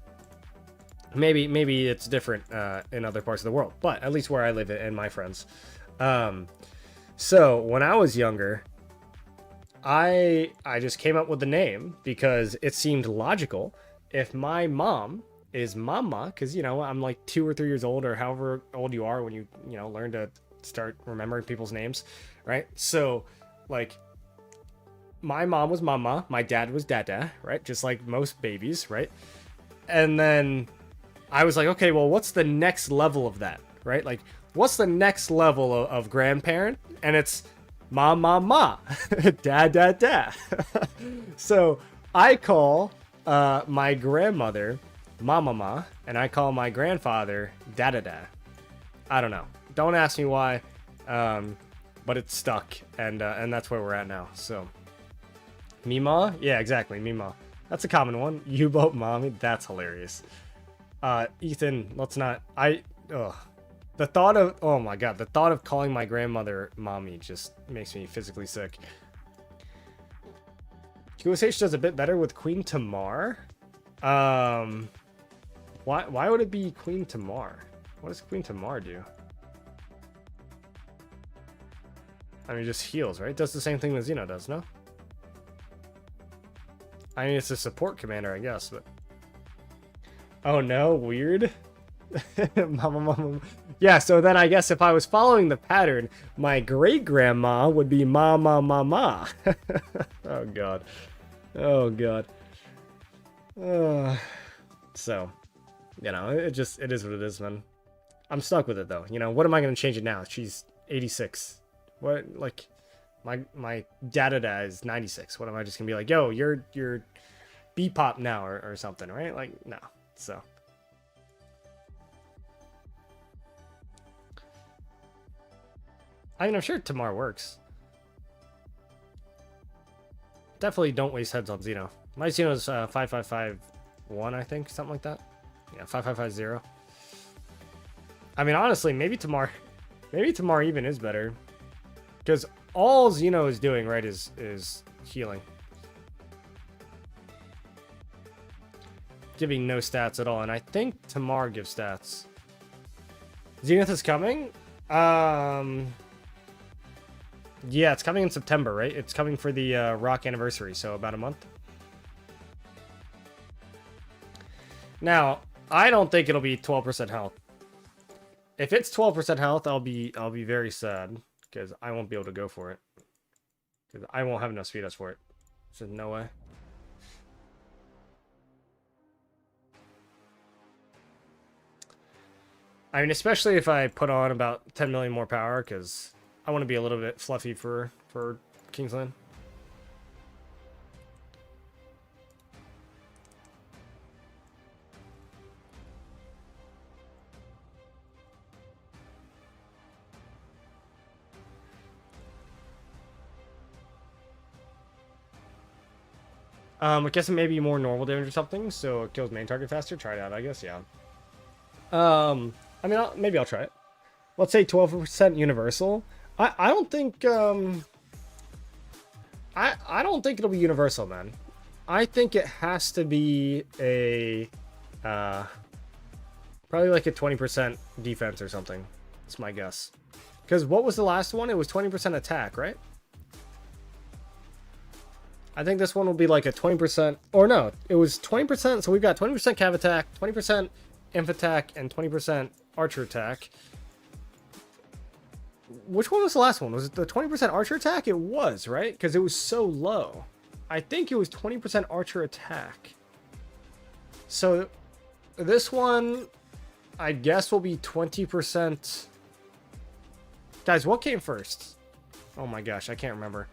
maybe it's different in other parts of the world, but at least where I live and my friends. So when I was younger, I just came up with the name because it seemed logical. If my mom is mama, because, you know, I'm like 2 or 3 years old, or however old you are when you know, learn to start remembering people's names, right? So, like, my mom was mama, my dad was dada, right? Just like most babies, right? And then I was like, okay, well, what's the next level of that, right? Like, what's the next level of grandparent? And it's ma, dad, dad. So I call my grandmother mama, and I call my grandfather da. I don't know. Don't ask me why, but it's stuck, and that's where we're at now. So Mima? Yeah, exactly, Mima. That's a common one. U-boat mommy, that's hilarious. Ethan, let's not, ugh. The thought of, oh my god, the thought of calling my grandmother mommy just makes me physically sick. QSH does a bit better with Queen Tamar. Why would it be Queen Tamar? What does Queen Tamar do? I mean, just heals, right? Does the same thing that Xeno does, no? I mean, it's a support commander, I guess, but... Oh no, weird. Mama. Yeah, so then I guess if I was following the pattern, my great-grandma would be mama. Oh god. Oh god. So, you know, it is what it is, man. I'm stuck with it though. You know, what am I gonna change it now? She's 86. What, like, my dada is 96. What am I just gonna be like, yo, you're B-pop now or something, right? Like, no. So I mean, I'm sure Tamar works. Definitely don't waste heads on Xeno. My Xeno's 5551, I think, something like that. Yeah, 5550. I mean, honestly, maybe Tamar even is better, because all Xeno is doing, right, is healing, giving no stats at all. And I think Tamar gives stats. Zenith is coming. Yeah, it's coming in September, right? It's coming for the Rock anniversary, so about a month. Now, I don't think it'll be 12% health. If it's 12% health, I'll be very sad, because I won't be able to go for it, because I won't have enough speed ups for it. So no way. I mean, especially if I put on about 10 million more power, because I want to be a little bit fluffy for Kingsland. I guess it may be more normal damage or something, so it kills main target faster. Try it out, I guess, yeah. I mean, maybe I'll try it. Let's say 12% universal. I don't think, I don't think it'll be universal, man. I think it has to be a, probably like a 20% defense or something. That's my guess. Because what was the last one? It was 20% attack, right? I think this one will be like a 20%, or no, it was 20%, so we've got 20% cav attack, 20% inf attack, and 20% archer attack. Which one was the last one? Was it the 20% archer attack? It was, right? Because it was so low. I think it was 20% archer attack. So this one, I guess, will be 20%. Guys, what came first? Oh my gosh, I can't remember.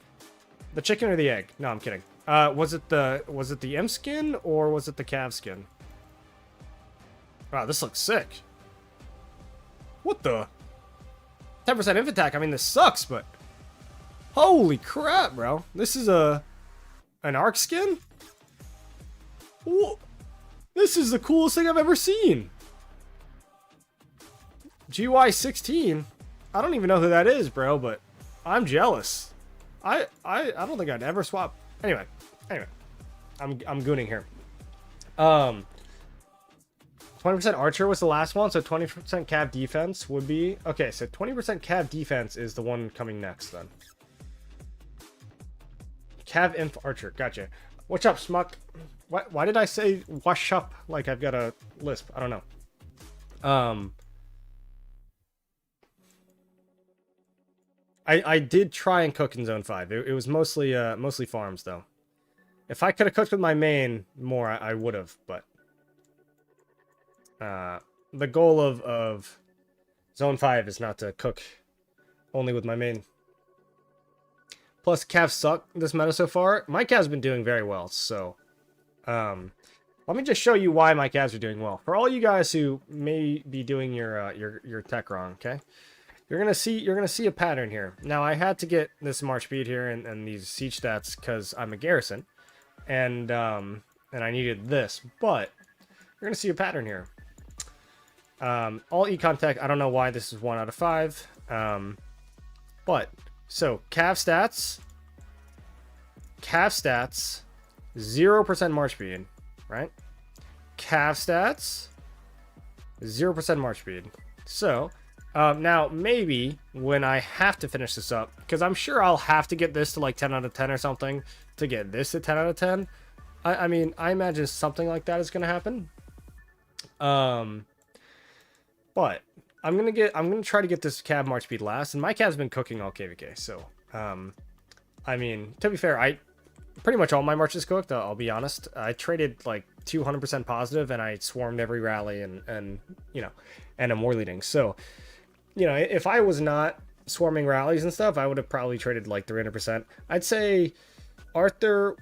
The chicken or the egg? No, I'm kidding. Was it the M skin or was it the Cav skin? Wow, this looks sick. What the? 10% inf attack. I mean, this sucks, but holy crap, bro! This is an arc skin. Whoa. This is the coolest thing I've ever seen. GY16. I don't even know who that is, bro, but I'm jealous. I don't think I'd ever swap. Anyway, I'm gooning here. 20% archer was the last one, so 20% cav defense would be okay. So 20% cav defense is the one coming next then. Cav inf archer, gotcha. What's up, Smuck? Why did I say wash up like I've got a lisp? I don't know. I did try and cook in Zone 5. It was mostly farms, though. If I could have cooked with my main more, I would have, but... the goal of Zone 5 is not to cook only with my main. Plus, calves suck this meta so far. My calves been doing very well, so... let me just show you why my calves are doing well. For all you guys who may be doing your tech wrong, okay? you're gonna see a pattern here. Now I had to get this March speed here and these siege stats because I'm a Garrison, and I needed this, but you're gonna see a pattern here. All econ tech. I don't know why this is 1 out of 5. But so cav stats, 0% March speed, right? Cav stats, 0% March speed. So now maybe when I have to finish this up, because I'm sure I'll have to get this to like 10 out of 10 or something to get this to 10 out of 10. I mean, I imagine something like that is going to happen. But I'm gonna try to get this cab March speed last, and my cab's been cooking all KVK. So, I mean, to be fair, pretty much all my March is cooked. I'll be honest. I traded like 200% positive, and I swarmed every rally, and you know, and I'm war leading. So, you know, if I was not swarming rallies and stuff, I would have probably traded like 300%. I'd say Arthur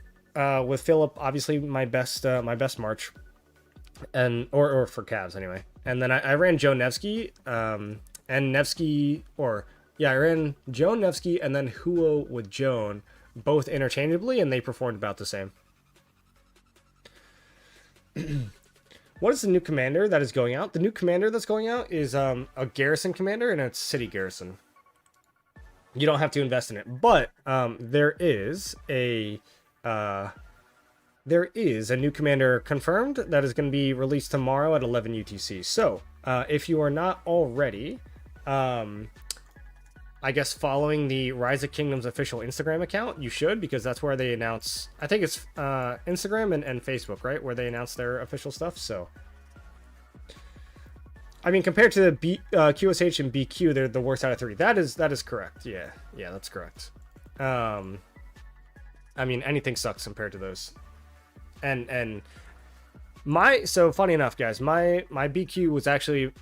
with Philip, obviously my best March, and or for Cavs anyway. And then I ran Joe Nevsky, and Nevsky, I ran Joe Nevsky and then Huo with Joan, both interchangeably, and they performed about the same. What is the new commander that is going out? The new commander that's going out is a Garrison commander, and it's City Garrison. You don't have to invest in it, but there is a new commander confirmed that is going to be released tomorrow at 11 UTC. So, if you are not already, I guess following the Rise of Kingdoms official Instagram account, you should, because that's where they announce, I think it's Instagram and Facebook, right? Where they announce their official stuff. So, I mean, compared to the QSH and BQ, they're the worst out of 3. That is correct. Yeah, that's correct. I mean, anything sucks compared to those. And so funny enough, guys, my BQ was actually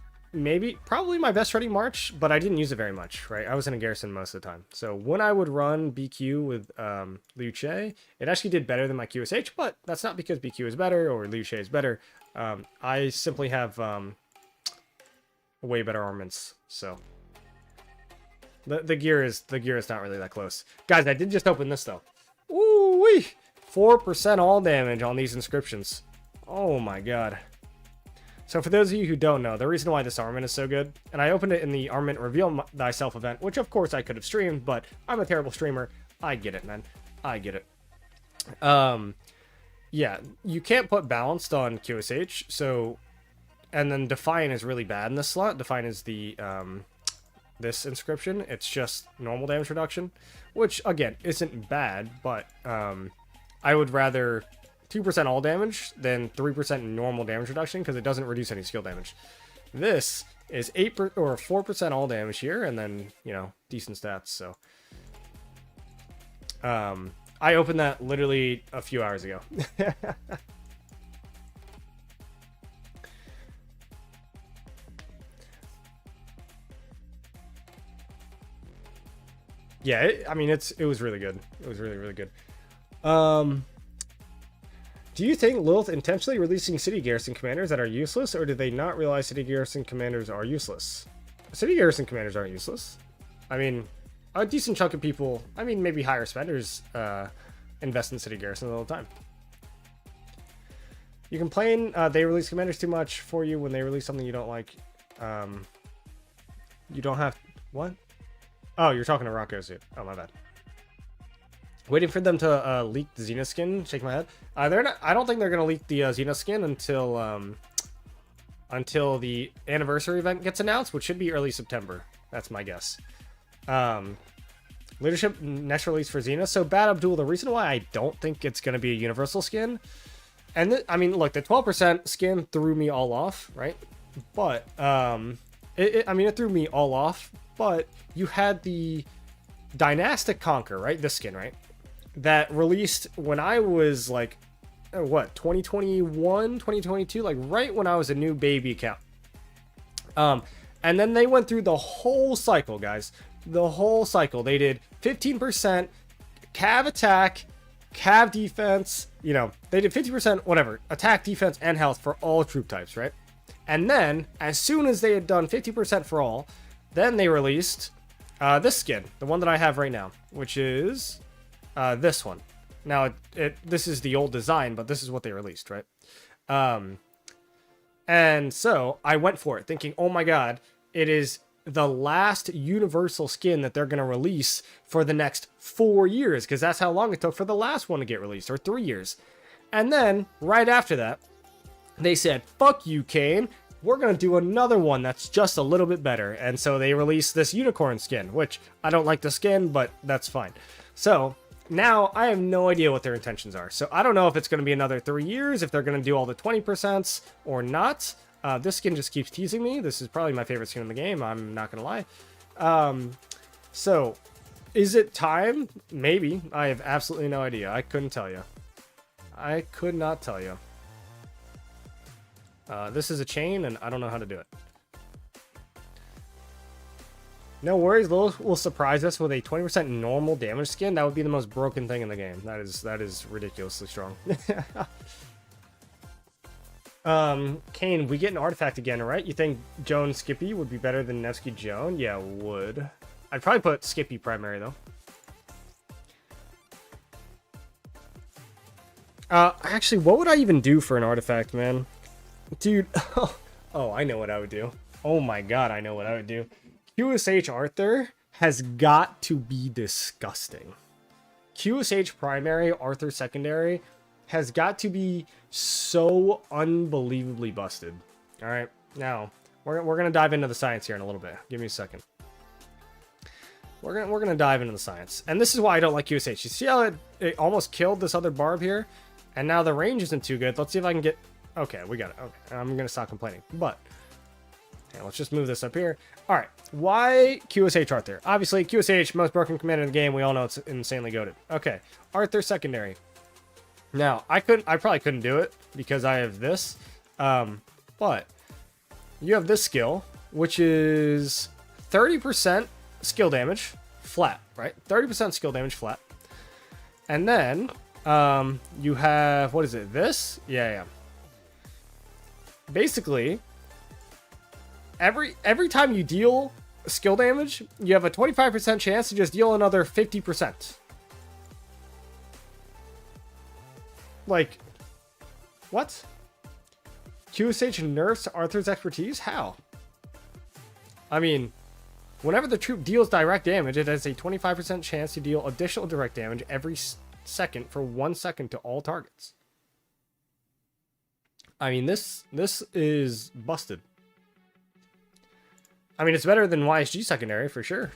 probably my best ready March, but I didn't use it very much, right? I was in a Garrison most of the time. So when I would run BQ with Liu Che, it actually did better than my QSH, but that's not because BQ is better or Liu Che is better. I simply have way better armaments, so the gear is not really that close. Guys, I did just open this though. Ooh wee! 4% all damage on these inscriptions. Oh my god. So for those of you who don't know, the reason why this armament is so good, and I opened it in the Armament Reveal Thyself event, which of course I could have streamed, but I'm a terrible streamer. I get it, man. I get it. Yeah, you can't put Balanced on QSH, so, and then Defiant is really bad in this slot. Defiant is the, this inscription. It's just normal damage reduction, which, again, isn't bad, but, I would rather 2% all damage than 3% normal damage reduction, because it doesn't reduce any skill damage. This is 4% all damage here, and then, you know, decent stats. So I opened that literally a few hours ago. Yeah, I mean, it was really good. It was really, really good. Do you think Lilith intentionally releasing City Garrison commanders that are useless, or do they not realize City Garrison commanders are useless? City Garrison commanders aren't useless. I mean, a decent chunk of people, I mean, maybe higher spenders, invest in City Garrison all the time. You complain they release commanders too much for you when they release something you don't like. You don't have... What? Oh, you're talking to Rocco suit. Oh, my bad. Waiting for them to leak the Xena skin. Shake my head. They're not. I don't think they're gonna leak the Xena skin until the anniversary event gets announced, which should be early September. That's my guess. Leadership next release for Xena. So Bad Abdul. The reason why I don't think it's gonna be a universal skin, and I mean, look, the 12% skin threw me all off, right? But I mean, it threw me all off. But you had the Dynastic Conquer, right? This skin, right? That released when I was like, what, 2021, 2022, like right when I was a new baby account. And then they went through the whole cycle, guys. The whole cycle. They did 15% cav attack, cav defense, you know, they did 50%, whatever, attack, defense, and health for all troop types, right? And then, as soon as they had done 50% for all, Then they released this skin, the one that I have right now, which is this one. Now, this is the old design, but this is what they released, right? And so I went for it, thinking, oh my god, it is the last universal skin that they're going to release for the next 4 years, because that's how long it took for the last one to get released, or 3 years. And then, right after that, they said, fuck you, Kane. We're going to do another one that's just a little bit better. And so they released this unicorn skin, which I don't like the skin, but that's fine. So now I have no idea what their intentions are. So I don't know if it's going to be another 3 years, if they're going to do all the 20% or not. This skin just keeps teasing me. This is probably my favorite skin in the game. I'm not going to lie. So is it time? Maybe. I have absolutely no idea. I couldn't tell you. I could not tell you. This is a chain, and I don't know how to do it. No worries, Lil will surprise us with a 20% normal damage skin. That would be the most broken thing in the game. That is ridiculously strong. Kane, we get an artifact again, right? You think Joan Skippy would be better than Nevsky Joan? Yeah, would. I'd probably put Skippy primary, though. Actually, what would I even do for an artifact, man? Dude, oh, I know what I would do. Oh my god, I know what I would do. QSH Arthur has got to be disgusting. QSH primary, Arthur secondary has got to be so unbelievably busted. All right, now we're gonna dive into the science here in a little bit. Give me a second. We're gonna dive into the science, and this is why I don't like QSH. You see how it almost killed this other barb here, and now the range isn't too good. Let's see if I can get. Okay, we got it. Okay, I'm gonna stop complaining, but. Okay, let's just move this up here. All right, why QSH Arthur? Obviously, QSH, most broken commander in the game. We all know it's insanely goated. Okay, Arthur secondary. Now, I probably couldn't do it because I have this, but you have this skill, which is 30% skill damage flat, right? 30% skill damage flat, and then you have what is it? This? Yeah. Basically. Every time you deal skill damage, you have a 25% chance to just deal another 50%. Like, what? QSH nerfs Arthur's expertise? How? I mean, whenever the troop deals direct damage, it has a 25% chance to deal additional direct damage every second for 1 second to all targets. I mean, this is busted. I mean, it's better than YSG secondary, for sure.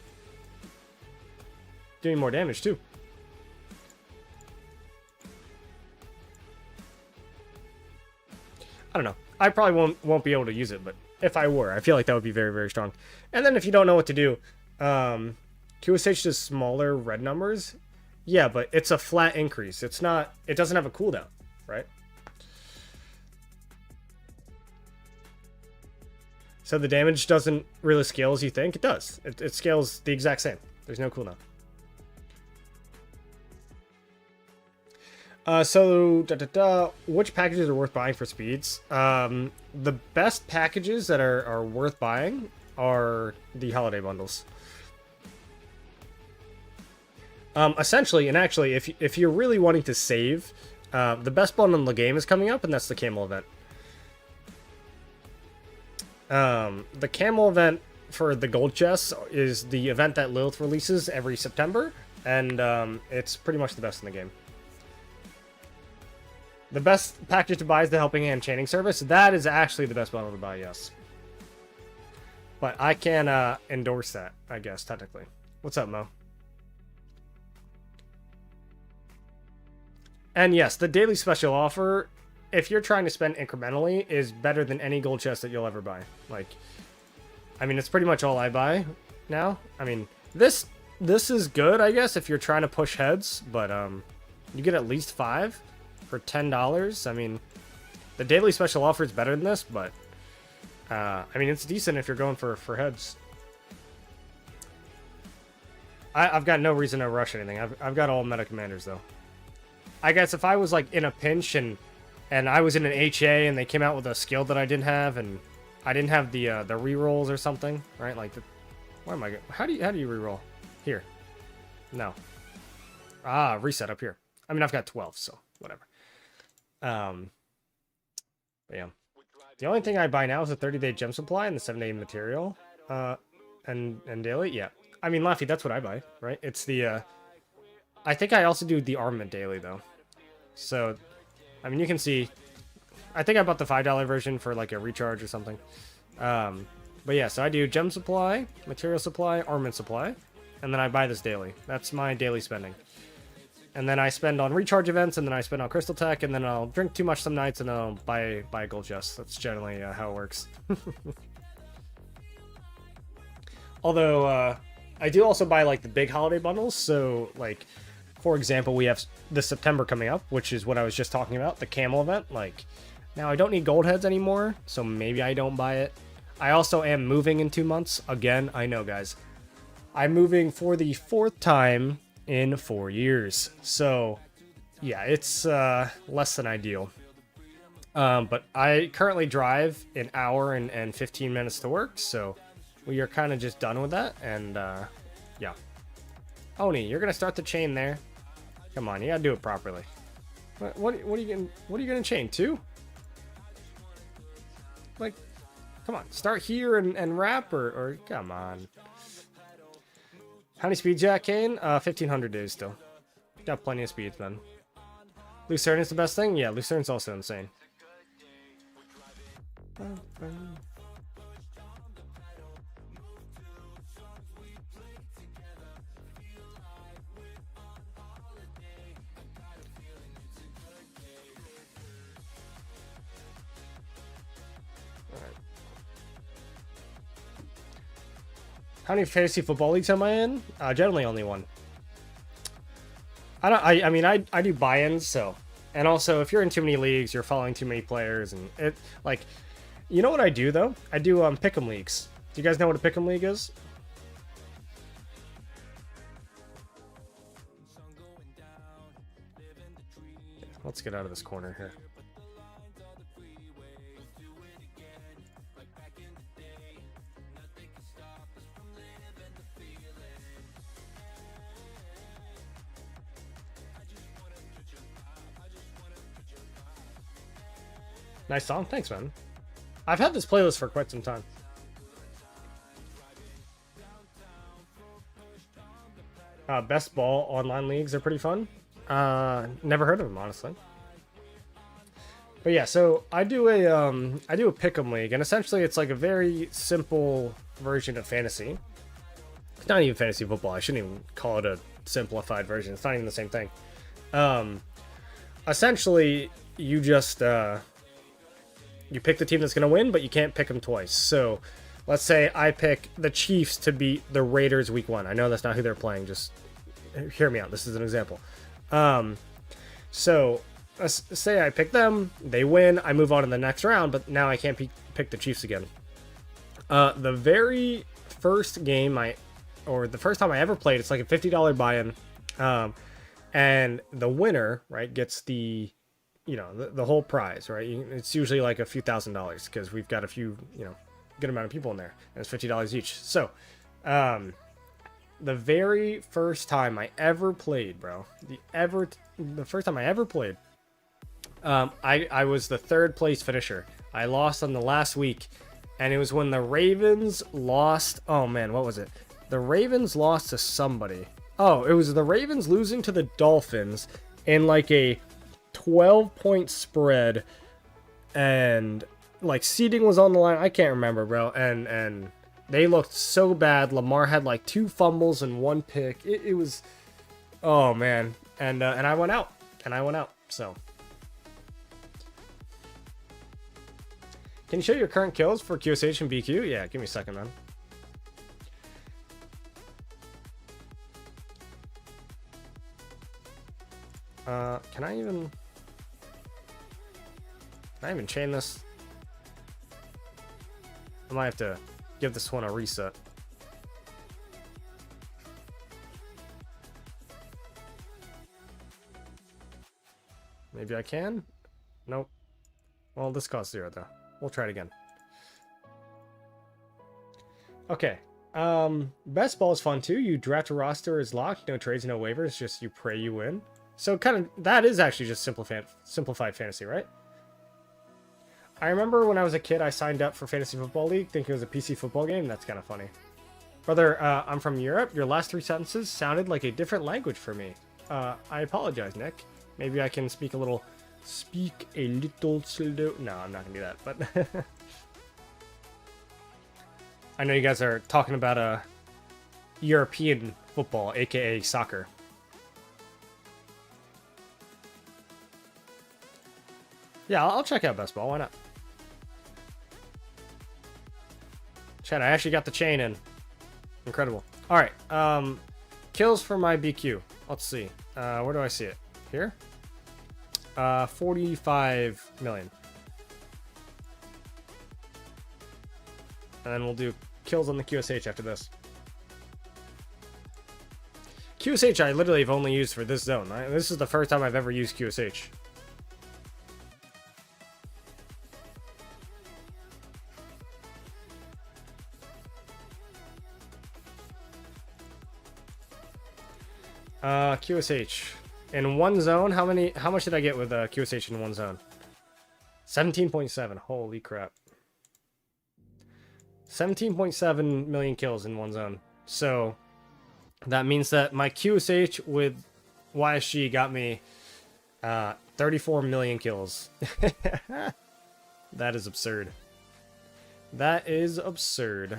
Doing more damage, too. I don't know. I probably won't be able to use it, but if I were, I feel like that would be very, very strong. And then if you don't know what to do, QSH does smaller red numbers. Yeah, but it's a flat increase. It doesn't have a cooldown, right? So the damage doesn't really scale as you think. It does. It scales the exact same. There's no cooldown. Which packages are worth buying for speeds? The best packages that are worth buying are the holiday bundles. Essentially, and actually, if you're really wanting to save, the best bundle in the game is coming up, and that's the camel event. The camel event for the gold chests is the event that Lilith releases every September, and it's pretty much the best in the game. The best package to buy is the Helping Hand Chaining Service. That is actually the best bundle to buy, yes. But I can endorse that, I guess, technically. What's up, Mo? And yes, the daily special offer, if you're trying to spend incrementally, is better than any gold chest that you'll ever buy. Like, I mean, it's pretty much all I buy now. I mean, this is good, I guess, if you're trying to push heads, but you get at least 5 for $10. I mean, the daily special offer is better than this, but I mean, it's decent if you're going for heads. I've got no reason to rush anything. I've got all meta commanders though. I guess if I was like in a pinch and I was in an HA and they came out with a skill that I didn't have, and I didn't have the rerolls or something, right? Like Why am I good? How do you reroll? Here. No. Ah, reset up here. I mean, I've got 12, so whatever. But yeah. The only thing I buy now is a 30-day gem supply and the 7-day material. And daily, yeah. I mean, Laffy, that's what I buy, right? It's the, I think I also do the armament daily, though. So, I mean, you can see, I think I bought the $5 version for, like, a recharge or something. But yeah, so I do gem supply, material supply, armament supply, and then I buy this daily. That's my daily spending. And then I spend on recharge events, and then I spend on crystal tech, and then I'll drink too much some nights, and then I'll buy a gold chest. That's generally how it works. Although, I do also buy, like, the big holiday bundles. So, like, for example, we have this September coming up, which is what I was just talking about, the camel event. Like, now I don't need gold heads anymore, so maybe I don't buy it. I also am moving in 2 months. Again, I know, guys. I'm moving for the 4th time in 4 years. So, yeah, it's less than ideal. But I currently drive an hour and 15 minutes to work, so we are kind of just done with that, and yeah. Oni, you're gonna start the chain there. Come on, you gotta do it properly. What are you gonna chain? 2? Like, come on, start here and wrap, or come on. How many speed Jack Kane? 1,500 days still. Got plenty of speeds, man. Lucerne is the best thing? Yeah, Lucerne's also insane. How many fantasy football leagues am I in? Generally only one. I mean, I do buy-ins, so. And also, if you're in too many leagues, you're following too many players, and it, like, you know what I do, though? I do, pick'em leagues. Do you guys know what a pick'em league is? Let's get out of this corner here. Nice song. Thanks, man. I've had this playlist for quite some time. Best ball online leagues are pretty fun. Never heard of them, honestly. But yeah, so I do a pick'em league, and essentially it's like a very simple version of fantasy. It's not even fantasy football. I shouldn't even call it a simplified version. It's not even the same thing. Essentially, you just you pick the team that's going to win, but you can't pick them twice. So, let's say I pick the Chiefs to beat the Raiders week 1. I know that's not who they're playing. Just hear me out. This is an example. So, let's say I pick them. They win. I move on to the next round, but now I can't pick the Chiefs again. The very first game the first time I ever played, it's like a $50 buy-in. And the winner, right, gets the the whole prize, right? It's usually like a few $1,000s because we've got a few, good amount of people in there, and it's $50 each. So, the very first time I ever played, bro, the first time I ever played, I was the 3rd place finisher. I lost on the last week, and it was when the Ravens lost. Oh man, what was it? The Ravens lost to somebody. Oh, it was the Ravens losing to the Dolphins in like a 12-point spread, and like seeding was on the line. I can't remember, bro. And they looked so bad. Lamar had like 2 fumbles and 1 pick. It was, oh man. And I went out. So, can you show your current kills for QSH and BQ? Yeah, give me a second, man. Can I even chain this? I might have to give this one a reset. Maybe I can? Nope. Well, this costs 0 though. We'll try it again. Okay, Best ball is fun too. You draft a roster is locked, no trades, no waivers, just you pray you win. So kind of that is actually just simplified fantasy, right? I remember when I was a kid, I signed up for Fantasy Football League thinking it was a PC football game. That's kind of funny. Brother, I'm from Europe. Your last 3 sentences sounded like a different language for me. I apologize, Nick. Maybe I can speak a little slow. No, I'm not gonna do that, but I know you guys are talking about European football, aka soccer. Yeah, I'll check out best ball. Why not? Chad, I actually got the chain in. Incredible. All right. Kills for my BQ. Let's see. Where do I see it? Here? 45 million. And then we'll do kills on the QSH after this. QSH I literally have only used for this zone. This is the first time I've ever used QSH. QSH. In one zone, how much did I get with QSH in one zone? 17.7. Holy crap. 17.7 million kills in one zone. So that means that my QSH with YSG got me 34 million kills. That is absurd. That is absurd.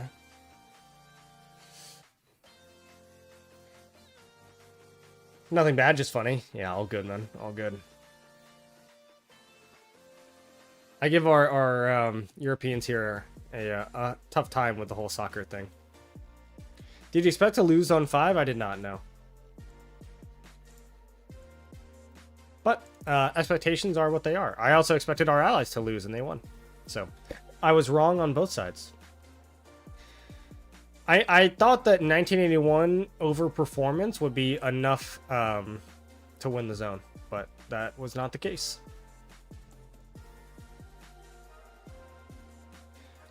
Nothing bad, just funny. Yeah, all good, man. All good. I give our Europeans here a tough time with the whole soccer thing. Did you expect to lose on 5? I did not know. But expectations are what they are. I also expected our allies to lose, and they won. So I was wrong on both sides. I thought that 1981 overperformance would be enough to win the zone, but that was not the case.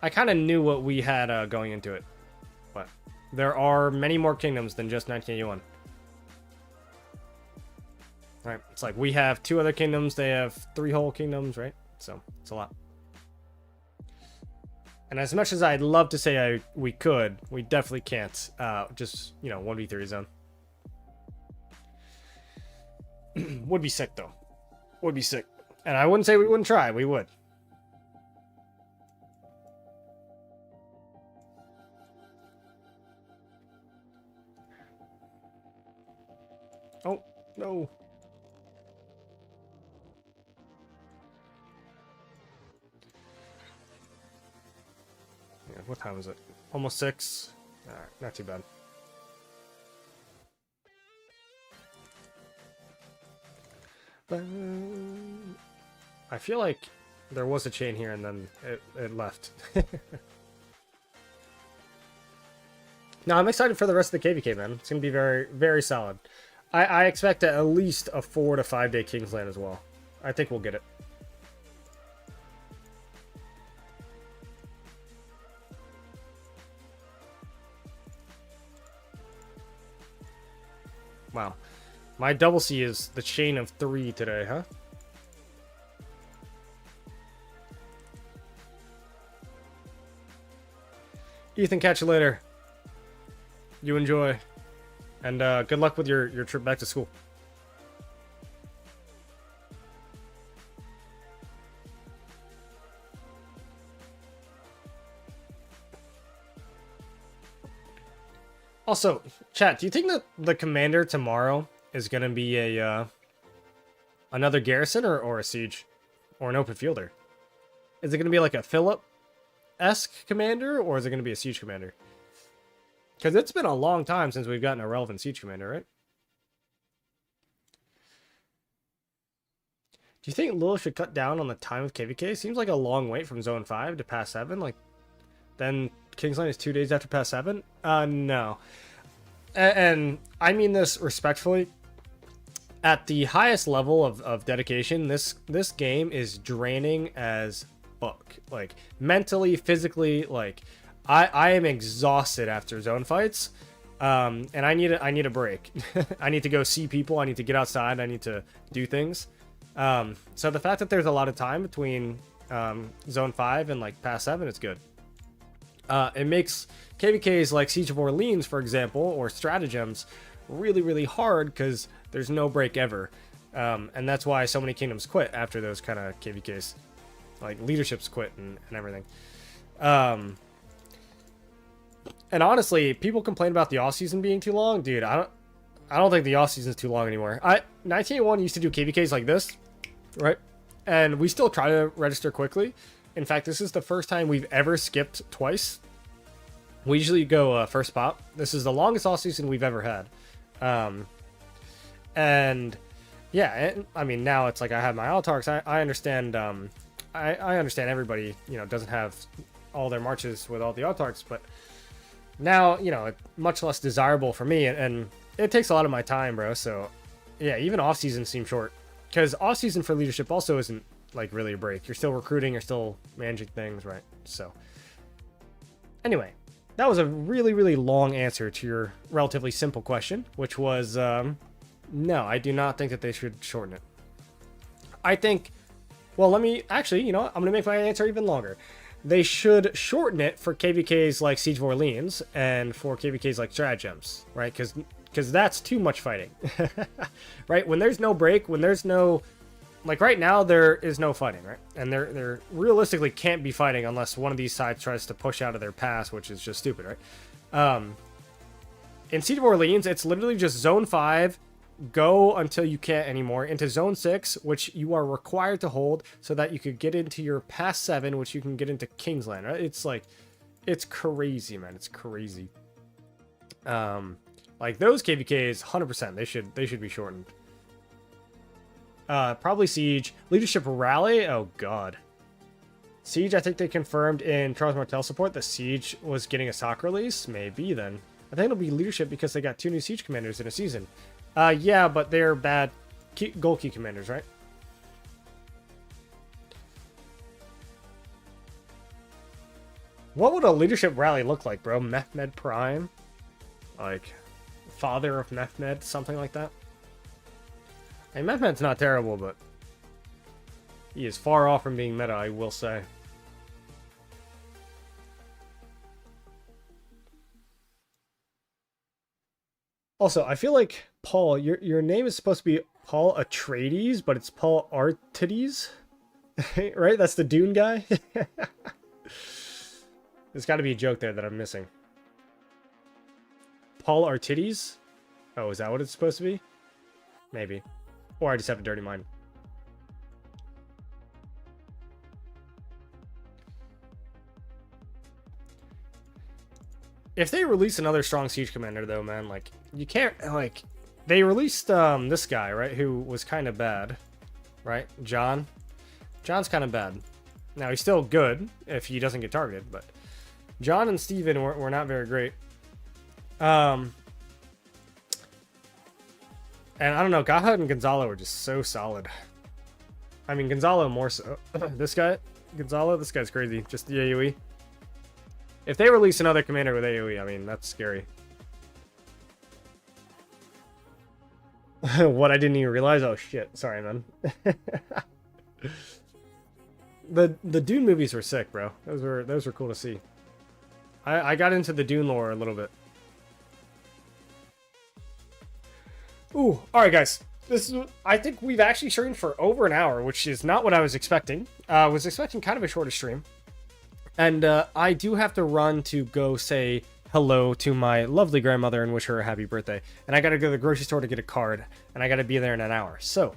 I kind of knew what we had going into it, but there are many more kingdoms than just 1981. All right, it's like we have 2 other kingdoms, they have 3 whole kingdoms, right? So it's a lot. And as much as I'd love to say we could, we definitely can't. Just, 1v3 zone. Would be sick, though. Would be sick. And I wouldn't say we wouldn't try. We would. Oh, no. What time is it? Almost 6. Alright, not too bad. I feel like there was a chain here and then it left. No, I'm excited for the rest of the KVK, man. It's going to be very, very solid. I expect at least a 4 to 5 day Kingsland as well. I think we'll get it. Wow. My double C is the chain of 3 today, huh? Ethan, catch you later. You enjoy. And good luck with your trip back to school. Also, chat, do you think that the commander tomorrow is going to be a another Garrison or a Siege? Or an open fielder? Is it going to be like a Philip-esque commander, or is it going to be a Siege commander? Because it's been a long time since we've gotten a relevant Siege commander, right? Do you think Lil should cut down on the time of KVK? Seems like a long wait from Zone 5 to Pass 7. Like, then Kingsland is 2 days after Pass 7? No. And I mean this respectfully. At the highest level of dedication, this game is draining as fuck. Like, mentally, physically, like, I am exhausted after zone fights. And I need a break. I need to go see people. I need to get outside. I need to do things. So the fact that there's a lot of time between zone 5 and like past 7 is good. It makes KVKs like Siege of Orleans, for example, or stratagems really, really hard because there's no break ever. And that's why so many kingdoms quit after those kind of KVKs. Like leaderships quit and everything. And honestly, people complain about the off season being too long. Dude, I don't think the off season is too long anymore. 1981 used to do KVKs like this, right? And we still try to register quickly. In fact, this is the first time we've ever skipped twice. We usually go first pop. This is the longest off season we've ever had. And yeah, I mean, now it's like I have my autarchs. I understand. I understand everybody, doesn't have all their marches with all the autarchs, but now, it's much less desirable for me, and it takes a lot of my time, bro. So yeah, even off season seems short, because off season for leadership also isn't like really a break. You're still recruiting, you're still managing things, right? So anyway, that was a really, really long answer to your relatively simple question, which was no, I do not think that they should shorten it. I think, well, let me actually, I'm going to make my answer even longer. They should shorten it for KVKs like Siege of Orleans and for KVKs like stratagems, right? Because that's too much fighting, right? When there's no break, when there's no, like right now, there is no fighting, right? And there realistically can't be fighting unless one of these sides tries to push out of their pass, which is just stupid, right? In Siege of Orleans, it's literally just zone 5, go until you can't anymore, into zone 6, which you are required to hold so that you could get into your past 7, which you can get into Kingsland, right? It's like, it's crazy, man. It's crazy. Like those KVKs, 100%, they should be shortened. Probably Siege. Leadership Rally, oh god. Siege, I think they confirmed in Charles Martel support that Siege was getting a sock release. Maybe then. I think it'll be leadership because they got 2 new Siege commanders in a season. Yeah, but they're bad goal key commanders, right? What would a leadership rally look like, bro? Mehmed Prime? Like, father of Mehmed? Something like that? Hey, Mehmed's not terrible, but he is far off from being meta, I will say. Also, I feel like Paul, your name is supposed to be Paul Atreides, but it's Paul Artides, right? That's the Dune guy. There's got to be a joke there that I'm missing. Paul Artides? Oh, is that what it's supposed to be? Maybe. Or I just have a dirty mind. If they release another strong siege commander, though, man, like, you can't, like, they released this guy, right, who was kind of bad, right? John. John's kind of bad. Now, he's still good if he doesn't get targeted, but John and Steven were not very great. And I don't know, Gaha and Gonzalo were just so solid. I mean, Gonzalo more so. This guy, Gonzalo, this guy's crazy. Just the AoE. If they release another commander with AoE, I mean, that's scary. What, I didn't even realize? Oh, shit. Sorry, man. The Dune movies were sick, bro. Those were cool to see. I got into the Dune lore a little bit. Ooh, alright, guys. I think we've actually streamed for over an hour, which is not what I was expecting. I was expecting kind of a shorter stream. And I do have to run to go say hello to my lovely grandmother and wish her a happy birthday. And I gotta go to the grocery store to get a card, and I gotta be there in an hour. So,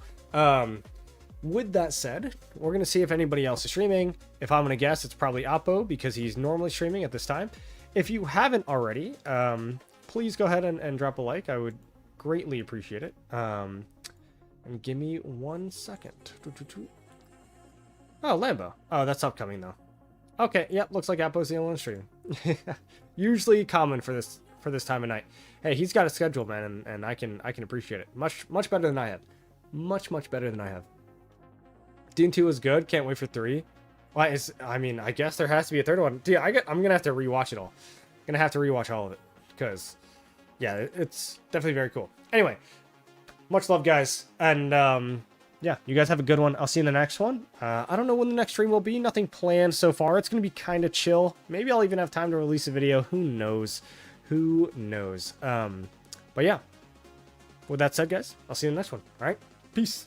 with that said, we're gonna see if anybody else is streaming. If I'm gonna guess, it's probably Oppo, because he's normally streaming at this time. If you haven't already, please go ahead and drop a like. I would greatly appreciate it. And give me 1 second. Oh, Lambo. Oh, that's upcoming though. Okay, yep, looks like Appo's the only one streaming. Usually common for this time of night. Hey, he's got a schedule, man, and I can appreciate it. Much better than I have. Much better than I have. Dune 2 is good. Can't wait for 3. Why is, I mean, I guess there has to be a third one. Dude, I'm gonna have to rewatch it all. Gonna have to rewatch all of it because, yeah, it's definitely very cool. Anyway, much love, guys, and yeah, you guys have a good one. I'll see you in the next one. I don't know when the next stream will be. Nothing planned so far. It's gonna be kind of chill. Maybe I'll even have time to release a video. Who knows? Who knows? But yeah. With that said, guys, I'll see you in the next one. All right, peace.